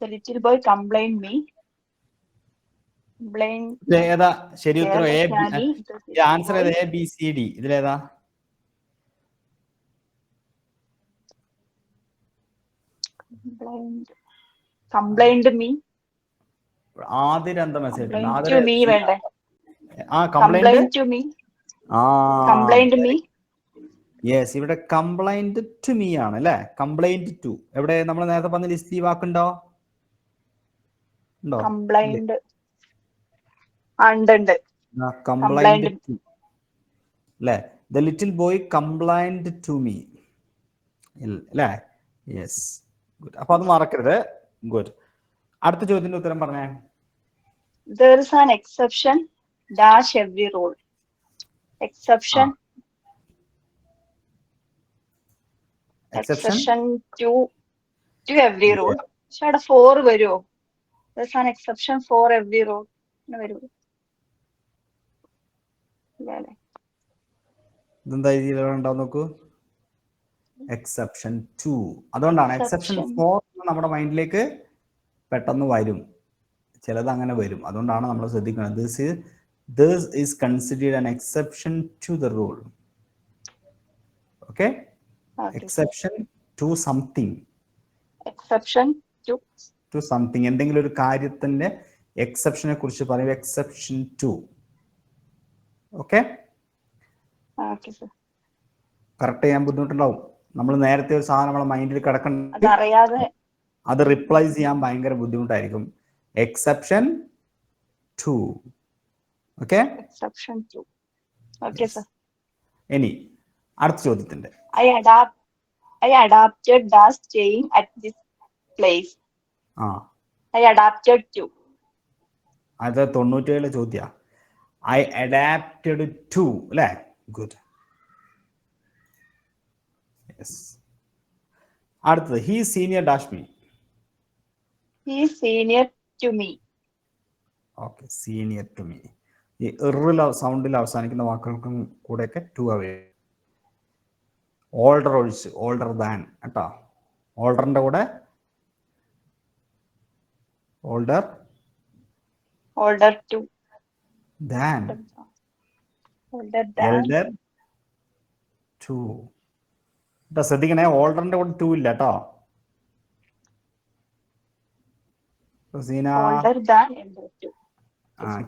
The little boy complained me. ഏതാ ശരി ഉത്തരം? ആൻസർ ഏതാ? ABCD ഇതിലേതാ? Complained me. ആദ്യം എന്താ മെസ്സേജ്? വേണ്ടേ? Complaint me. യെസ്, ഇവിടെ കംപ്ലൈന്റ് ടു മീ ആണ് അല്ലെ? കംപ്ലൈന്റ് ടു എവിടെ? നമ്മൾ നേരത്തെ പറഞ്ഞ ലിസ്റ്റ് ഈ വാക്കുണ്ടോ? കംപ്ലൈന്റ് ടു അല്ലെ? The little boy complaint to me അല്ലെ? Yes, good. അപ്പൊ അത് മറക്കരുത്. ഗുഡ്. അടുത്ത ചോദ്യത്തിന്റെ ഉത്തരം പറഞ്ഞേ. There is an exception dash every rule. Exception to every rule. പക്ഷെ അവിടെ 4 വരുമോ? There is an exception for every rule. വരുമോ? ഇതെന്താ ഇതിലുണ്ടാവും നോക്കൂ. Exception to. അതുകൊണ്ടാണ് എക്സെപ്ഷൻ ഫോർ നമ്മുടെ മൈൻഡിലേക്ക് പെട്ടെന്ന് വരും. ചിലത് അങ്ങനെ വരും. അതുകൊണ്ടാണ് നമ്മൾ ശ്രദ്ധിക്കുന്നത്. This is considered an exception to the rule. Okay? Exception to something. Exception to something. എന്തെങ്കിലും ഒരു കാര്യത്തിന്റെ എക്സെപ്ഷനെ കുറിച്ച് പറയും. Exception to. ഓക്കെ? കറക്റ്റ് ചെയ്യാൻ ബുദ്ധിമുട്ടുണ്ടാവും. നമ്മൾ നേരത്തെ ഒരു സാധനം നമ്മളെ മൈൻഡിൽ കിടക്കണ്ട, അത് റിപ്ലൈസ് ചെയ്യാൻ ഭയങ്കര ബുദ്ധിമുട്ടായിരിക്കും. Exception to. ഓക്കെ? ഇനി അടുത്ത ചോദ്യത്തിന്റെ I adapted dash staying at this place. I adapted to. അത് 97 ചോദ്യ. I adapted to അല്ലേ? Good. Yes. അടുത്തത് he is senior dash me. He is senior to me. Okay, senior to me. ഈ സൗണ്ടിൽ അവസാനിക്കുന്ന വാക്കുകൾക്കും കൂടെയൊക്കെ ടു അവേ. ഓൾഡർ ഒഴിച്ച് ഓൾഡർ ദാൻ കേട്ടോ. ഓൾഡറിന്റെ കൂടെ older to. Than Older than. Elder to. കേട്ടോ ശ്രദ്ധിക്കണേ, ഓൾഡറിന്റെ കൂടെ ടു ഇല്ല കേട്ടോ. Razeena Older than. Elder to.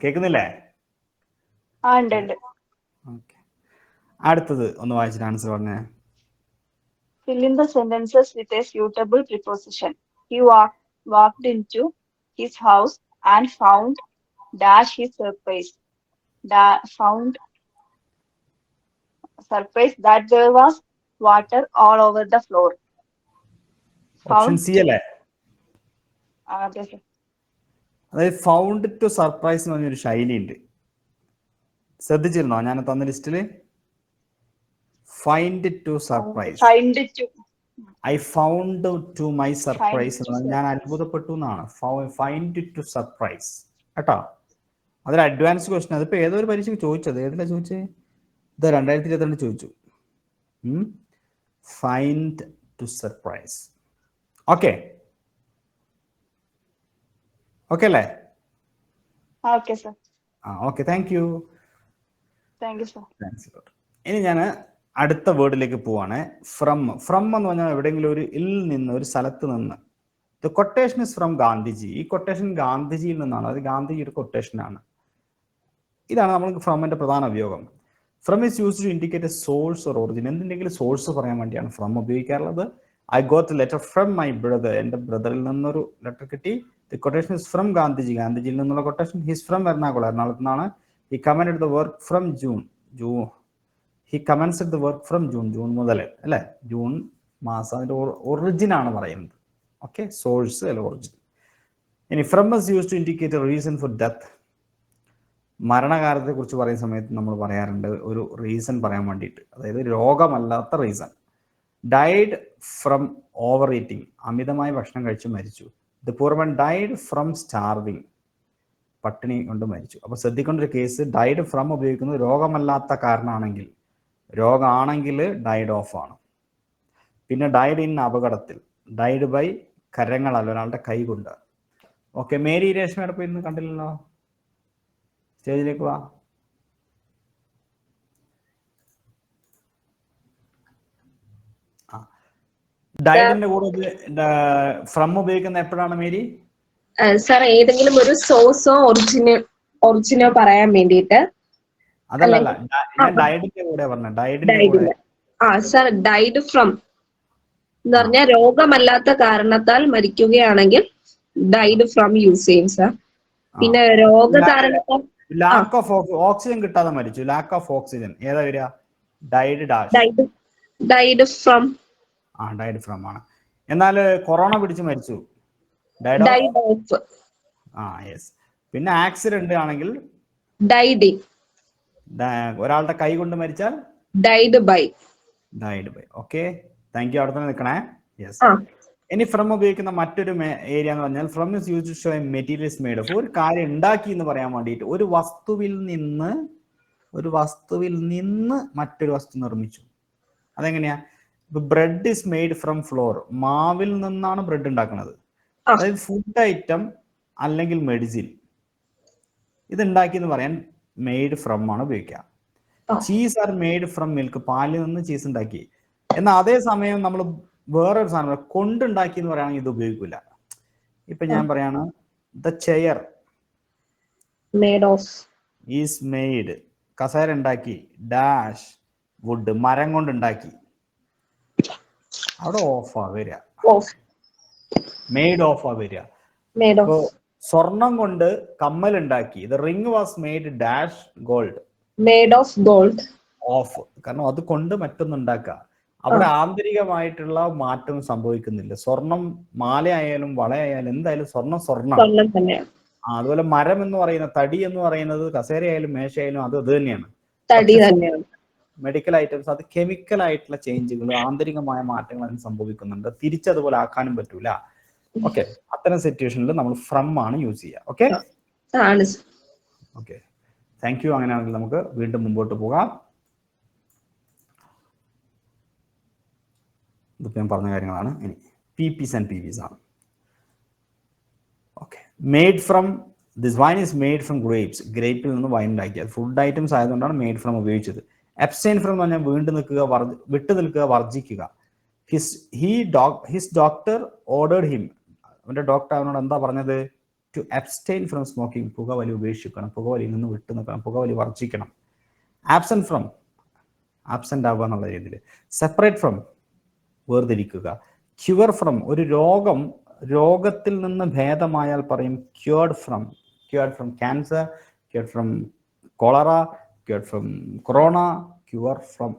കേൾക്കുന്നില്ലേ? ഉണ്ട്. ഓക്കെ, അടുത്തത് ഒന്ന് വായിച്ചിട്ട് ആൻസർ പറഞ്ഞേ. Fill in the sentences with a suitable preposition. He walked into his house and found dash his surprise. Found surprise that there was water all over the floor. Option C അല്ലേ? Yes, sir. അതായത് ഫൗണ്ട് ടു സർപ്രൈസ് എന്ന് പറഞ്ഞൊരു ശൈലിയുണ്ട്. ശ്രദ്ധിച്ചിരുന്നോ ഞാൻ തന്ന ലിസ്റ്റില്? Find to surprise. Find to. I found to my surprise ഞാൻ അത്ഭുതപ്പെട്ടു എന്നാണ്. ഫൈൻഡ് ടു സർപ്രൈസ് കേട്ടോ. അതൊരു അഡ്വാൻസ് ക്വസ്റ്റൻ. അതിപ്പോ ഏതൊരു പരീക്ഷയ്ക്ക് ചോദിച്ചത്? ഏതിലാ ചോദിച്ചത്? ഇത് 2022 ചോദിച്ചു. Find to surprise. Okay okay അല്ലേ? Okay, sir. Okay, thank you. Thank you, sir. Thanks. ഇനി ഞാൻ അടുത്ത വേർഡിലേക്ക് പോവാണ്. ഫ്രം. ഫ്രം എന്ന് പറഞ്ഞാൽ എവിടെയെങ്കിലും ഒരു ഇൽ നിന്ന്, ഒരു സ്ഥലത്ത് നിന്ന്. The quotation is from Gandhiji. ഈ കൊട്ടേഷൻ ഗാന്ധിജിയിൽ നിന്നാണ്. അത് ഗാന്ധിജിയുടെ കൊട്ടേഷനാണ്. ഇതാണ് നമ്മൾ ഫ്രമിന്റെ പ്രധാന ഉപയോഗം. From is used to indicate a source or origin. എന്തിൻ്റെങ്കിലും സോഴ്സ് പറയാൻ വേണ്ടിയാണ് ഫ്രം ഉപയോഗിക്കാറുള്ളത്. I got a letter from my brother. എൻ്റെ ബ്രദറിൽ നിന്നൊരു ലെറ്റർ കിട്ടി. The quotation is from Gandhiji. ഗാന്ധിജിയിൽ നിന്നുള്ള കൊട്ടേഷൻ. He's from Ernakulam. എറണാകുളത്ത് നിന്നാണ്. He commenced the work from June. He commences the work from June. June മുതൽ അല്ലേ? ജൂൺ മാസം. അതിൻ്റെ ഒറിജിൻ ആണ് പറയുന്നത്. ഓക്കെ, സോഴ്സ് അല്ല ഒറിജിൻ. ഇനി from is use to indicate reason for death. മരണകാലത്തെ കുറിച്ച് പറയുന്ന സമയത്ത് നമ്മൾ പറയാറുണ്ട് ഒരു റീസൺ പറയാൻ വേണ്ടിയിട്ട്. അതായത് രോഗമല്ലാത്ത reason. Died from overeating. അമിതമായി ഭക്ഷണം കഴിച്ച് മരിച്ചു. The poor man died from starving. പട്ടിണി കൊണ്ട് മരിച്ചു. അപ്പോൾ ശ്രദ്ധിക്കേണ്ട ഒരു കേസ്, ഡൈഡ് ഫ്രം ഉപയോഗിക്കുന്നത് രോഗമല്ലാത്ത കാരണമാണെങ്കിൽ. രോഗമാണെങ്കിൽ ഡൈഡ് ഓഫ് ആണ്. പിന്നെ ഡൈഡ് ഇൻ അപകടത്തിൽ. ഡൈഡ് ബൈ കരങ്ങളല്ല, ഒരാളുടെ കൈ കൊണ്ട്. ഓക്കെ, മേരി രേഷ്മയുടെ പോയി ഇന്ന് കണ്ടില്ലല്ലോ. സ്റ്റേജിലേക്ക് വാ. ഡൈഡിന്റെ കൂടെ ഫ്രം ഉപയോഗിക്കുന്ന എപ്പോഴാണ് മേരി? സാർ ഏതെങ്കിലും ഒരു സോഴ്സോ ഒറിജിനോ പറയാൻ വേണ്ടിയിട്ട്. അതല്ല, ഞാൻ ഡൈഡിന്റെ കൂടെ പറഞ്ഞ. ഡൈഡിന്റെ കൂടെ സാർ ഡൈഡ് ഫ്രം എന്ന് പറഞ്ഞാൽ രോഗമല്ലാത്ത കാരണത്താൽ മരിക്കുകയാണെങ്കിൽ ഡൈഡ് ഫ്രം യൂസ് ചെയ്യും സാർ. പിന്നെ രോഗകാരണത്താൽ ലാക്ക് ഓഫ് ഓക്സിജൻ കിട്ടാതെ മരിച്ചു. ലാക്ക് ഓഫ് ഓക്സിജൻ ഏതാ വരിക? Died dash. Died from. Died from ആണ്. എന്നാൽ കൊറോണ പിടിച്ച് മരിച്ചു. Died of. യെസ്. പിന്നെ ആക്സിഡന്റ് ആണെങ്കിൽ ഡൈഡ്. ഒരാളുടെ കൈ കൊണ്ട് മരിച്ചാൽ died by. Died by. Okay, thank you. അവിടെ തന്നെ നിൽക്കണേ. യെസ്. ഇനി ഫ്രം ഉപയോഗിക്കുന്ന മറ്റൊരു ഏരിയ എന്ന് പറഞ്ഞാൽ from is used to show a materials made of. ഒരു കാര്യം ഉണ്ടാക്കി എന്ന് പറയാൻ വേണ്ടിയിട്ട്. ഒരു വസ്തുവിൽ നിന്ന് മറ്റൊരു വസ്തു നിർമ്മിച്ചു. അതെങ്ങനെയാ? Bread is made from floor. മാവിൽ നിന്നാണ് ബ്രെഡ് ഉണ്ടാക്കുന്നത്. അതായത് ഫുഡ് ഐറ്റം അല്ലെങ്കിൽ മെഡിസിൻ ഇത് ഉണ്ടാക്കി എന്ന് പറയാൻ മെയ്ഡ് ഫ്രം ആണ് ഉപയോഗിക്കുക. Cheese are made from milk. പാലിൽ നിന്ന് ചീസ് ഉണ്ടാക്കി. എന്നാൽ അതേ സമയം നമ്മൾ വേറൊരു സാധനം കൊണ്ടുണ്ടാക്കി എന്ന് പറയുകയാണെങ്കിൽ ഇത് ഉപയോഗിക്കില്ല. ഇപ്പൊ ഞാൻ പറയാണ് ദ ചെയർ ഈസ് മെയ്ഡ്. കസേര ഉണ്ടാക്കി ഡാഷ് വുഡ്. മരം കൊണ്ടുണ്ടാക്കി. അവിടെ ഓഫാ വരിക. മെയ്ഡ് ഓഫാ വരിക. സ്വർണം കൊണ്ട് കമ്മൽ ഉണ്ടാക്കി. The ring was made dash gold. Made of gold. Of. കാരണം അത് കൊണ്ട് മറ്റൊന്നുണ്ടാക്കുക. അവിടെ ആന്തരികമായിട്ടുള്ള മാറ്റം സംഭവിക്കുന്നില്ല. സ്വർണം മാലയായാലും വളയായാലും എന്തായാലും സ്വർണം. സ്വർണം തന്നെയാണ്. അതുപോലെ മരം എന്ന് പറയുന്ന തടി എന്ന് പറയുന്നത് കസേരയായാലും മേശയായാലും അത് തന്നെയാണ്. തടി തന്നെയാണ്. മെഡിക്കൽ ഐറ്റംസ് അത് കെമിക്കൽ ആയിട്ടുള്ള ചേഞ്ചുകൾ, ആന്തരികമായ മാറ്റങ്ങൾ അതിന് സംഭവിക്കുന്നുണ്ട്. തിരിച്ചതുപോലെ ആക്കാനും പറ്റൂല. ഓക്കെ, അത്തരം സിറ്റുവേഷനിൽ നമ്മൾ ഫ്രം ആണ് യൂസ് ചെയ്യുക. Okay okay, thank you. അങ്ങനെയാണെങ്കിൽ നമുക്ക് വീണ്ടും മുമ്പോട്ട് പോകാം. ഇതിപ്പോൾ ഞാൻ പറഞ്ഞ കാര്യങ്ങളാണ്. ഇനി PPs and PVs ആണ്. Okay, made from, this wine is made from grapes. ഗ്രേപ്പിൽ നിന്ന് വൈൻ ഉണ്ടാക്കിയത്. ഫുഡ് ഐറ്റംസ് ആയതുകൊണ്ടാണ് മെയ്ഡ് ഫ്രം ഉപയോഗിച്ചത്. അബ്സ്റ്റൈൻ ഫ്രം എന്ന് പറഞ്ഞാൽ വീണ്ടു നിൽക്കുക, വിട്ടു നിൽക്കുക, വർജിക്കുക. His doctor ordered him. അവന്റെ ഡോക്ടർ അവനോട് എന്താ പറഞ്ഞത്? To abstain from smoking. പുകവലി ഉപേക്ഷിക്കണം, പുകവലിയിൽ നിന്ന് വിട്ടു നിൽക്കണം, പുകവലി വർജിക്കണം. ആബ്സെന്റ് ഫ്രം, ആബ്സെന്റ് ആവുക എന്നുള്ള രീതിയിൽ. സെപ്പറേറ്റ് ഫ്രം, വേർതിരിക്കുക. ക്യൂർ ഫ്രം, ഒരു രോഗത്തിൽ നിന്ന് ഭേദമായാൽ പറയും cured from. Cured from cancer, cured from cholera, cured from corona, cure from.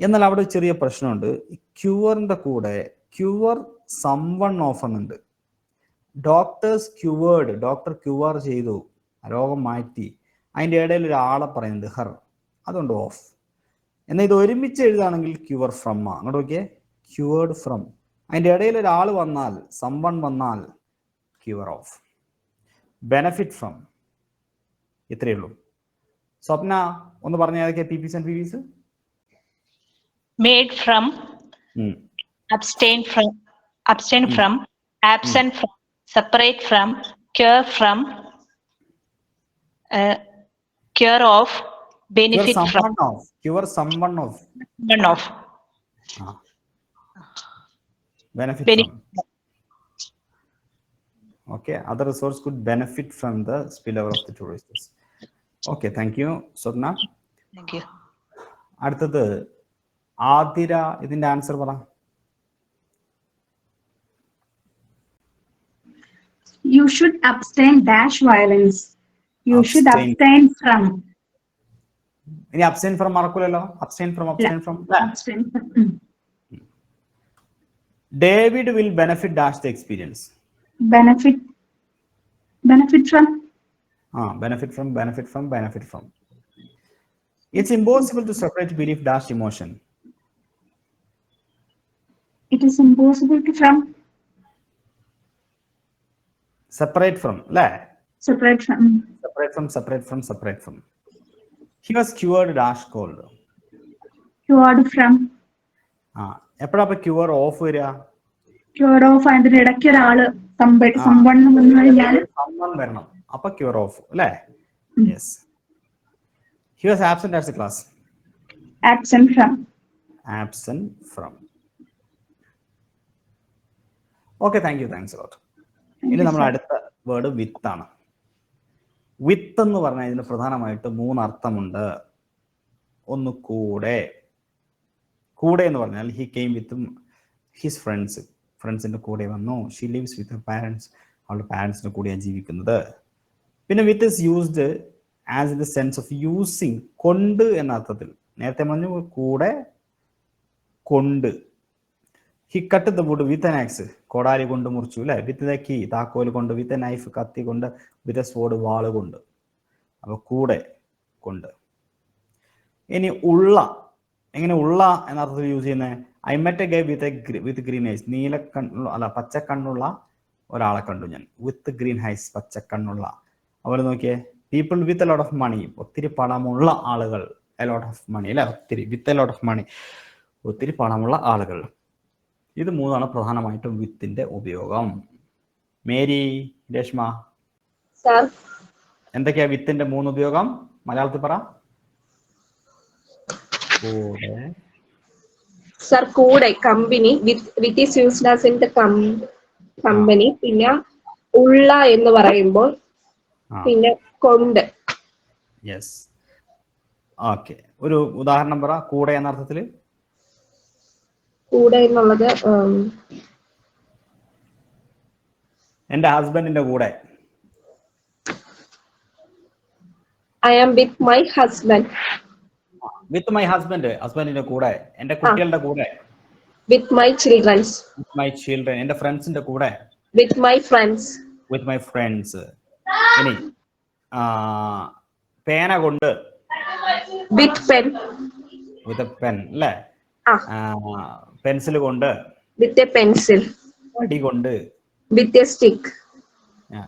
എന്നാൽ അവിടെ ചെറിയ പ്രശ്നമുണ്ട്. ക്യൂറിന്റെ കൂടെ ക്യൂർ സംവൺ ഓഫ് എന്നുണ്ട്. ഡോക്ടേഴ്സ് ക്യൂവേർഡ്, ഡോക്ടർ ക്യൂർ ചെയ്തു, രോഗം മാറ്റി. അതിൻ്റെ ഇടയിൽ ഒരാളെ പറയുന്നത് ഹർ, അതുകൊണ്ട് ഓഫ്. എന്നാൽ ഇത് ഒരുമിച്ച് എഴുതുകയാണെങ്കിൽ ക്യൂർ ഫ്രം ആ. അങ്ങോട്ട് നോക്കിയേ, ക്യൂവേർഡ് ഫ്രം. അതിൻ്റെ ഇടയിൽ ഒരാൾ വന്നാൽ, സംവൺ വന്നാൽ ക്യൂർ ഓഫ്. Benefit from. ഇത്രയേ ഉള്ളൂ. സ്വപ്ന ഒന്ന് പറഞ്ഞ ഏതൊക്കെ PPs and PVs? Made from, abstain from, absent from, separate from, cure from, cure of, benefit from. Cure someone of. One of. Benefit from. Okay, other resource could benefit from the spillover of the tourists. Okay, thank you, Sodna. Thank you. അടുത്തത് ആതിര, ഇതിന്റെ ആൻസർ പറ. You should abstain dash violence. You should abstain from. ഇനി abstain from മറക്കൂലല്ലോ. abstain from. Abstain from. David will benefit dash the experience. Benefit from. Benefit from. It's impossible to separate belief dash emotion. It is impossible to from. Separate from, la. Separate from. He was cured dash cold. Cured from. എപ്പോഴാ ക്യൂർ ഓഫ് വരിക? ക്യൂർ ഓഫ് അതിന്റെ ഇടയ്ക്ക് ഒരാള് സംവണ്ണം വന്നു കഴിഞ്ഞാൽ വരണം. അപ്പൊ ക്യൂർ ഓഫ് അല്ലേ? Yes. He was absent as a class. Absent from. Okay, thank you. Thanks a lot. ഇനി നമ്മൾ അടുത്ത വേർഡ് വിത്ത് ആണ്. വിത്ത് എന്ന് പറഞ്ഞാൽ ഇതിന് പ്രധാനമായിട്ട് 3 അർത്ഥമുണ്ട്. ഒന്ന് കൂടെ എന്ന് പറഞ്ഞാൽ ഹി കെയിം വിത്ത് ഹിസ് ഫ്രണ്ട്സിന്റെ കൂടെ വന്നു. She lives with her parents, അവളുടെ പാരൻസിന്റെ കൂടെയാണ് ജീവിക്കുന്നത്. പിന്നെ with is used as in the sense of using, കൊണ്ട് എന്ന അർത്ഥത്തിൽ. നേരത്തെ പറഞ്ഞു കൂടെ, കൊണ്ട്. He cut the wood with an axe, കോടാലി കൊണ്ട് മുറിച്ചു അല്ലെ. വിത്ത് ദ കീ, താക്കോൽ കൊണ്ട്. വിത്ത് എ നൈഫ്, കത്തി കൊണ്ട്. വിത്ത് എ സ്വോർഡ്, വാള് കൊണ്ട്. അപ്പൊ കൂടെ, കൊണ്ട്. ഇനി ഉള്ള, എങ്ങനെ ഉള്ള എന്ന അർത്ഥത്തിൽ യൂസ് ചെയ്യുന്നത്? I met a guy with green eyes, പച്ചക്കണ്ണുള്ള ഒരാളെ കണ്ടു ഞാൻ. വിത്ത് ഗ്രീൻ ഹൈസ്, പച്ചക്കണ്ണുള്ള. അതുപോലെ നോക്കിയേ, people with a lot of money, ഒത്തിരി പണമുള്ള ആളുകൾ. എ ലോട്ട് ഓഫ് മണി അല്ലെ, ഒത്തിരി. വിത്ത് എ ലോട്ട് ഓഫ് മണി, ഒത്തിരി പണമുള്ള ആളുകൾ. ഇത് 3 പ്രധാനമായിട്ടും വിത്തിന്റെ ഉപയോഗം. മേരി, രേഷ്മ, എന്തൊക്കെയാ വിത്തിന്റെ 3 ഉപയോഗം? മലയാളത്തിൽ പറ. കൂടെ. സർ, കൂടെ, company. With is used as in the company. പിന്നെ ഉള്ള എന്ന് പറയുമ്പോൾ, പിന്നെ കൊണ്ട്. യെസ്. ഓക്കെ, ഒരു ഉദാഹരണം പറ കൂടെ എന്ന അർത്ഥത്തില്. കൂടെ എന്നുള്ളത് എന്റെ ഹസ്ബൻഡിന്റെ കൂടെ. I am with my husband. With my ഹസ്ബൻഡിന്റെ കൂടെ, എന്റെ കുട്ടികളുടെ കൂടെ. with my childrens, my children, എന്റെ ഫ്രണ്ട്സിന്റെ കൂടെ. with my friends, with my friends. ഇനി പേന കൊണ്ട്. with pen, വിത്ത് പെൻ അല്ലേ? പെൻസിൽ കൊണ്ട്. with a pencil, വടി കൊണ്ട്. with a stick,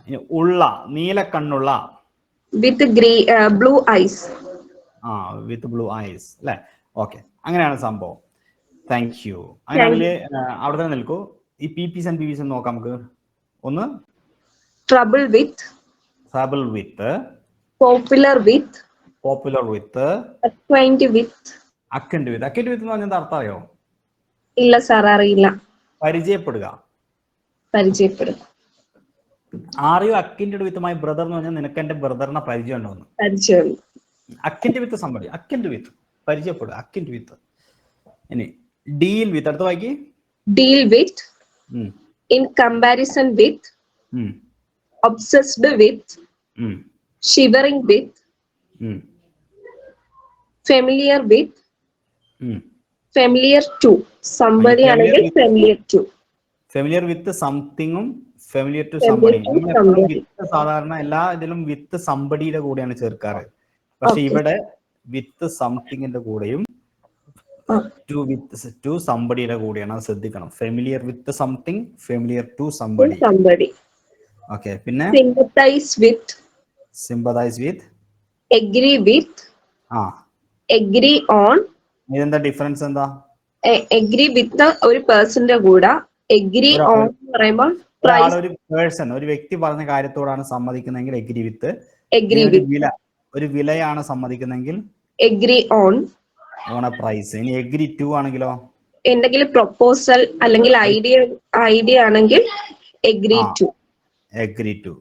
ഇനി ഉള്ള, നീലക്കണ്ണുള്ള. with blue eyes. With blue eyes അല്ലേ? ഓക്കെ, അങ്ങനെയാണ് സംഭവം. Thank you. അങ്ങനെയാണെങ്കിൽ അവിടെ തന്നെ നിൽക്കൂ. ഈ PPs and PVs നോക്കാം നമുക്ക്. ഒന്ന് trouble with, popular with, acquaint with. അക്കൻഡ് വിത്ത് എന്ന് പറഞ്ഞാൽ എന്താ അർത്ഥം അറിയോ? ഇല്ല സാർ, അറിയില്ല. പരിചയപ്പെടുക. Are you acquainted with my brother എന്ന് പറഞ്ഞാൽ നിനക്ക് എന്റെ ബ്രദറിനെ പരിചയം ഉണ്ടോന്ന്. Acquainted with somebody, acquainted with പരിചയപ്പെടുക, അക്കൻഡ് വിത്ത്. ഇനി ഡീൽ വിത്ത്, അടുത്ത വായിക്കി. Deal with, in comparison with, obsessed with, shivering with, familiar with, familiar to. somebody ആണെങ്കിൽ familiar to. ഫെമിലിയർ വിത്ത് സംതിങ്ങും ഫെമിലിയർ ടു സംബഡി. വിത്ത് സാധാരണ എല്ലാ ഇതിലും വിത്ത് സംബഡിയുടെ കൂടെയാണ് ചേർക്കാറ്. പക്ഷെ ഇവിടെ വിത്ത് സംതിങ്ങിന്റെ കൂടെയും ടു സംബഡിയുടെ കൂടെയാണ്, അത് ശ്രദ്ധിക്കണം. Familiar with something, familiar to somebody. Okay, പിന്നെ sympathize with, agree with, agree on. ഇതെന്താ ഡിഫറൻസ് എന്താ? agree with ഒരു പേഴ്സന്റെ കൂടെ, agree on എന്ന് പറയുമ്പോൾ ഒരു പേഴ്സൺ, ഒരു വ്യക്തി പറഞ്ഞ കാര്യത്തോടാണ് സമ്മതിക്കുന്നതെങ്കിൽ എഗ്രി വിത്ത്. ഒരു വിലയാണ് സമ്മതിക്കുന്നെങ്കിൽ agree on എ പ്രൈസ്. ഇനി എഗ്രി ടു ആണെങ്കിലോ? എന്തെങ്കിലും പ്രൊപ്പോസൽ അല്ലെങ്കിൽ ഐഡിയ ആണെങ്കിൽ agree to.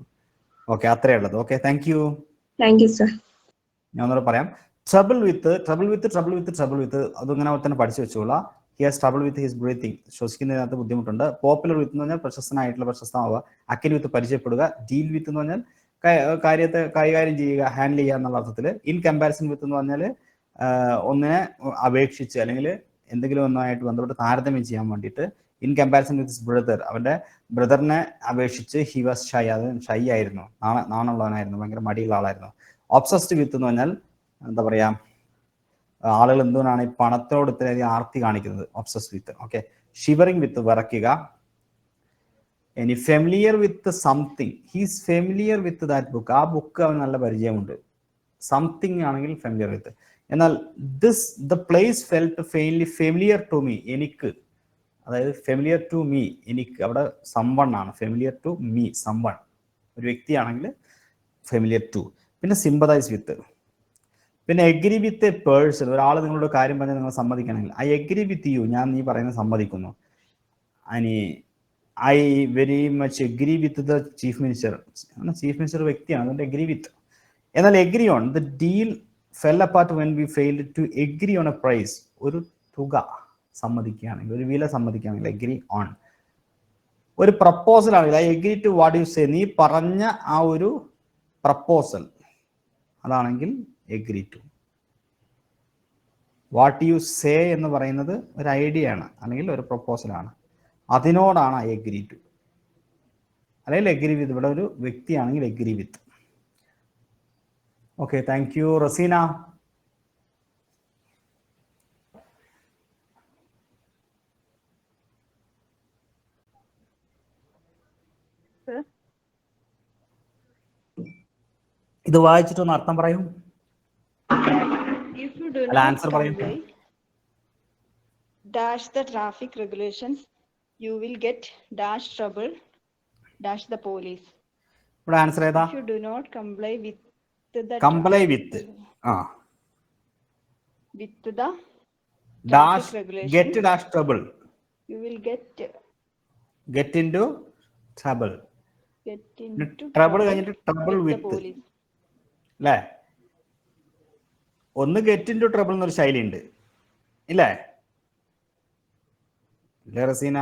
ഓക്കെ, അത്രേ ഉള്ളത്. Okay, thank you sir. ഞാൻ ഒന്നുകൂടെ പറയാം. ട്രബിൾ വിത്ത് അതിങ്ങനെ തന്നെ പഠിച്ചു വെച്ചോളാം. He has trouble with his breathing, ശ്വസിക്കുന്നതിനകത്ത് ബുദ്ധിമുട്ടുണ്ട്. പോപ്പുലർ വിത്ത് എന്ന് പറഞ്ഞാൽ പ്രശസ്തമാവുക. അക്കൻ വിത്ത് പരിചയപ്പെടുക. ഡീൽ വിത്ത് എന്ന് പറഞ്ഞാൽ കാര്യത്തെ കൈകാര്യം ചെയ്യുക, ഹാൻഡിൽ ചെയ്യുക എന്നുള്ള അർത്ഥത്തിൽ. ഇൻ കമ്പാരിസൺ വിത്ത് എന്ന് പറഞ്ഞാൽ ഒന്നിനെ അപേക്ഷിച്ച് അല്ലെങ്കിൽ എന്തെങ്കിലും ഒന്നുമായിട്ട് ബന്ധപ്പെട്ട് താരതമ്യം ചെയ്യാൻ വേണ്ടിയിട്ട്. In comparison with his brother, അവന്റെ ബ്രദറിനെ അപേക്ഷിച്ച് ഹി വാസ് ഷൈ, അത് ഷൈ ആയിരുന്നു, നാണുള്ളവനായിരുന്നു, ഭയങ്കര മടിയുള്ള ആളായിരുന്നു. ഒബ്സസ്ഡ് വിത്ത് എന്ന് പറഞ്ഞാൽ എന്താ പറയാ, ആളുകൾ എന്തുകൊണ്ടാണ് ഈ പണത്തോട് ഇത്രയധികം ആർത്തി കാണിക്കുന്നത്? Obsessed with. Okay, shivering with വിറയ്ക്കുക. ഇനി familiar with something, he's familiar with that book, ആ ബുക്ക് അവന് നല്ല പരിചയമുണ്ട്. സംതിങ് ആണെങ്കിൽ ഫെമിലിയർ വിത്ത്. എന്നാൽ the place felt familiar to me, എനിക്ക്, അതായത് ഫെമിലിയർ ടു മീ, എനിക്ക്, അവിടെ സംവൺ ആണ്. ഫെമിലിയർ ടു മീ, സംവൺ, ഒരു വ്യക്തിയാണെങ്കിൽ ഫെമിലിയർ ടു. പിന്നെ സിമ്പതൈസ് വിത്ത്. പിന്നെ എഗ്രി വിത്ത് എ പേഴ്സൺ, ഒരാൾ നിങ്ങളോട് കാര്യം പറഞ്ഞാൽ നിങ്ങൾ സമ്മതിക്കണമെങ്കിൽ ഐ എഗ്രി വിത്ത് യു, ഞാൻ നീ പറയുന്നത് സമ്മതിക്കുന്നു. അനി I very much agree with the chief minister, chief minister വ്യക്തിയാണ്, അതുകൊണ്ട് എഗ്രി വിത്ത്. എന്നാൽ agree on, the deal fell apart when we failed to agree on a price, ഒരു തുക സമ്മതിക്കുകയാണെങ്കിൽ, ഒരു വില സമ്മതിക്കുകയാണെങ്കിൽ എഗ്രി ഓൺ. ഒരു പ്രപ്പോസൽ ആണെങ്കിൽ I agree to what you say, നീ പറഞ്ഞ ആ ഒരു പ്രപ്പോസൽ അതാണെങ്കിൽ agree to. What you say എന്ന് പറയുന്നത് ഒരു ഐഡിയ ആണ് അല്ലെങ്കിൽ ഒരു പ്രപ്പോസലാണ്, അതിനോടാണ് ഐ എഗ്രി ടു. അല്ലെങ്കിൽ എഗ്രി വിത്ത്, ഇവിടെ ഒരു വ്യക്തിയാണെങ്കിൽ agree with. Okay, thank you. Raseena. ഇത് വായിച്ചിട്ടൊന്ന് അർത്ഥം പറയൂ. If you do അല്ല, not ആൻസർ പറയൂ. comply, dash the traffic regulations, you will get dash trouble, dash the police. ഇവിടെ ആൻസർ ഏതാ? If you do not comply with the comply with, with the dash traffic regulations, get dash trouble, you will get get into trouble. into trouble കഴിഞ്ഞിട്ട് trouble with the with police. അല്ലേ? ഒന്ന് ഗെറ്റ് ഇൻ ടു ട്രബിൾ എന്നൊരു ശൈലി ഉണ്ട് ഇല്ലേ? ഇല്ലേ റസീന?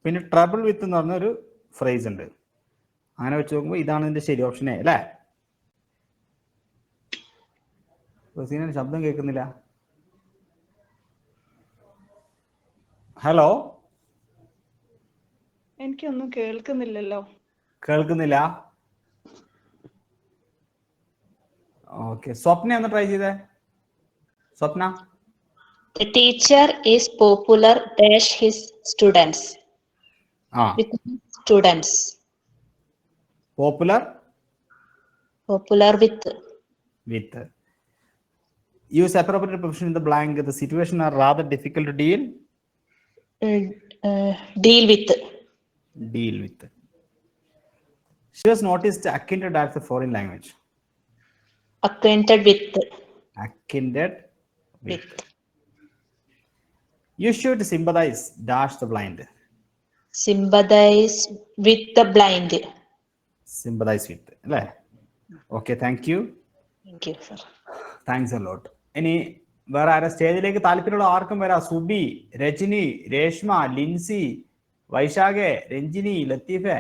പിന്നെ ട്രബിൾ വിത്ത് എന്ന് പറഞ്ഞൊരു ഫ്രേസ് ഉണ്ട്. അങ്ങനെ വെച്ച് നോക്കുമ്പോൾ ഇതാണ് ഇതിന്റെ ശരി ഓപ്ഷൻ എ അല്ലേ? റസീന ശബ്ദം കേൾക്കുന്നില്ല. ഹലോ, എനിക്കൊന്നും കേൾക്കുന്നില്ലല്ലോ. കേൾക്കുന്നില്ല? ഓക്കെ, സ്വപ്ന ഒന്ന് ട്രൈ ചെയ്തേ. സ്വപ്ന. The teacher is popular dash his students. With students. Popular? Popular with. With. Use appropriate preposition in the blank. The situation are rather difficult to deal. Deal with. Deal with. She was noticed acquainted as a foreign language. Acquainted with. Acquainted with. You should sympathize dash the blind. Sympathize with the blind. Sympathize with. Okay, thank you. Thank you, sir. Thanks a lot. ഇനി വേറെ ആരാ സ്റ്റേജിലേക്ക് താല്പര്യമുള്ള ആർക്കും വരാം. സുബി, രജനി, രേഷ്മ, ലിൻസി, വൈശാഖെ, രഞ്ജിനി, ലത്തീഫെ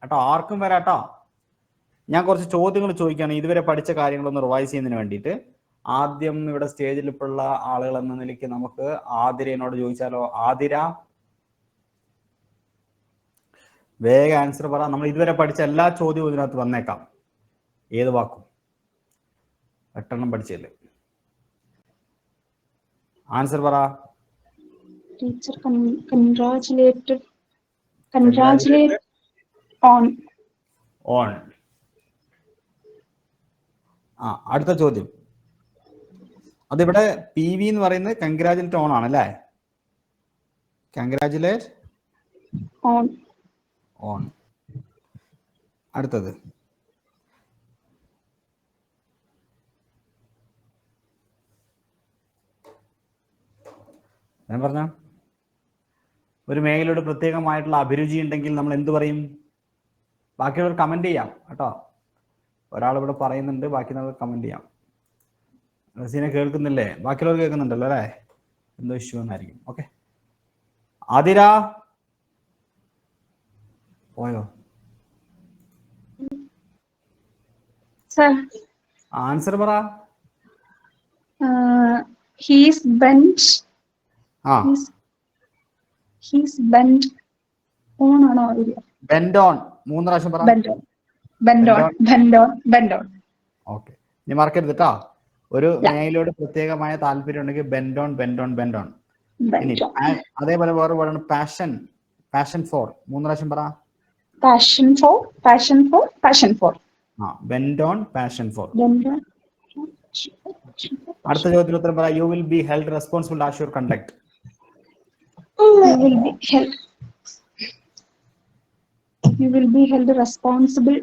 കേട്ടോ, ആർക്കും വരാട്ടോ. ഞാൻ കുറച്ച് ചോദ്യങ്ങൾ ചോദിക്കുകയാണ് ഇതുവരെ പഠിച്ച കാര്യങ്ങളൊന്ന് റിവൈസ് ചെയ്യുന്നതിന് വേണ്ടിയിട്ട്. ആദ്യം ഇവിടെ സ്റ്റേജിൽ ഇപ്പോൾ ഉള്ള ആളുകൾ എന്ന നിലയ്ക്ക് നമുക്ക് ആതിരയോട് ചോദിച്ചാലോ? ആതിര, വേഗം ആൻസർ പറ. നമ്മൾ ഇതുവരെ പഠിച്ച എല്ലാ ചോദ്യവും ഇതിനകത്ത് വന്നേക്കാം. ഏത് വാക്കും 8 എണ്ണം പഠിച്ചല്ലേ. ആൻസർ പറ. Teacher congratulate on. ഓൺ. അടുത്ത ചോദ്യം. അതിവിടെ പി വി എന്ന് പറയുന്നത് കൺഗ്രാജുലേറ്റ് ഓൺ ആണ് അല്ലേ? Congratulate on. ഓൺ. അടുത്തത് ഞാൻ പറഞ്ഞ ഒരു മേഖലയോട് പ്രത്യേകമായിട്ടുള്ള അഭിരുചി ഉണ്ടെങ്കിൽ നമ്മൾ എന്ത് പറയും? ബാക്കിയുള്ളവർ കമന്റ് ചെയ്യാം കേട്ടോ. ഒരാൾ ഇവിടെ പറയുന്നുണ്ട്, ബാക്കി നമ്മൾ കമന്റ് ചെയ്യാം. റസീനെ കേൾക്കുന്നില്ലേ? ബാക്കിയുള്ളവർ കേൾക്കുന്നുണ്ടല്ലോ അല്ലേ? എന്തോ ഇഷ്യൂ എന്നായിരിക്കും. ഓക്കെ, ആതിര പോയോ? ആൻസർ പറ. He's bend. He's bend on ആണോ? ബെൻഡ് ഓൺ 3 പ്രാവശ്യം പറ. Bend on. ഓക്കെ, ഇനി മറക്കരുത് കേട്ടോ. ഒരു മേഖലയോട് പ്രത്യേകമായ താല്പര്യം ഉണ്ടെങ്കിൽ bend on, bend on, bend on. അതേപോലെ വേറെ വേർഡാണ് പാഷൻ. പാഷൻ ഫോർ 3 പ്രാവശ്യം പറ. Passion for. Bend on, passion for. അടുത്ത ചോദ്യത്തിന് ഉത്തരം പറ. You will be held responsible as your conduct. You will be held responsible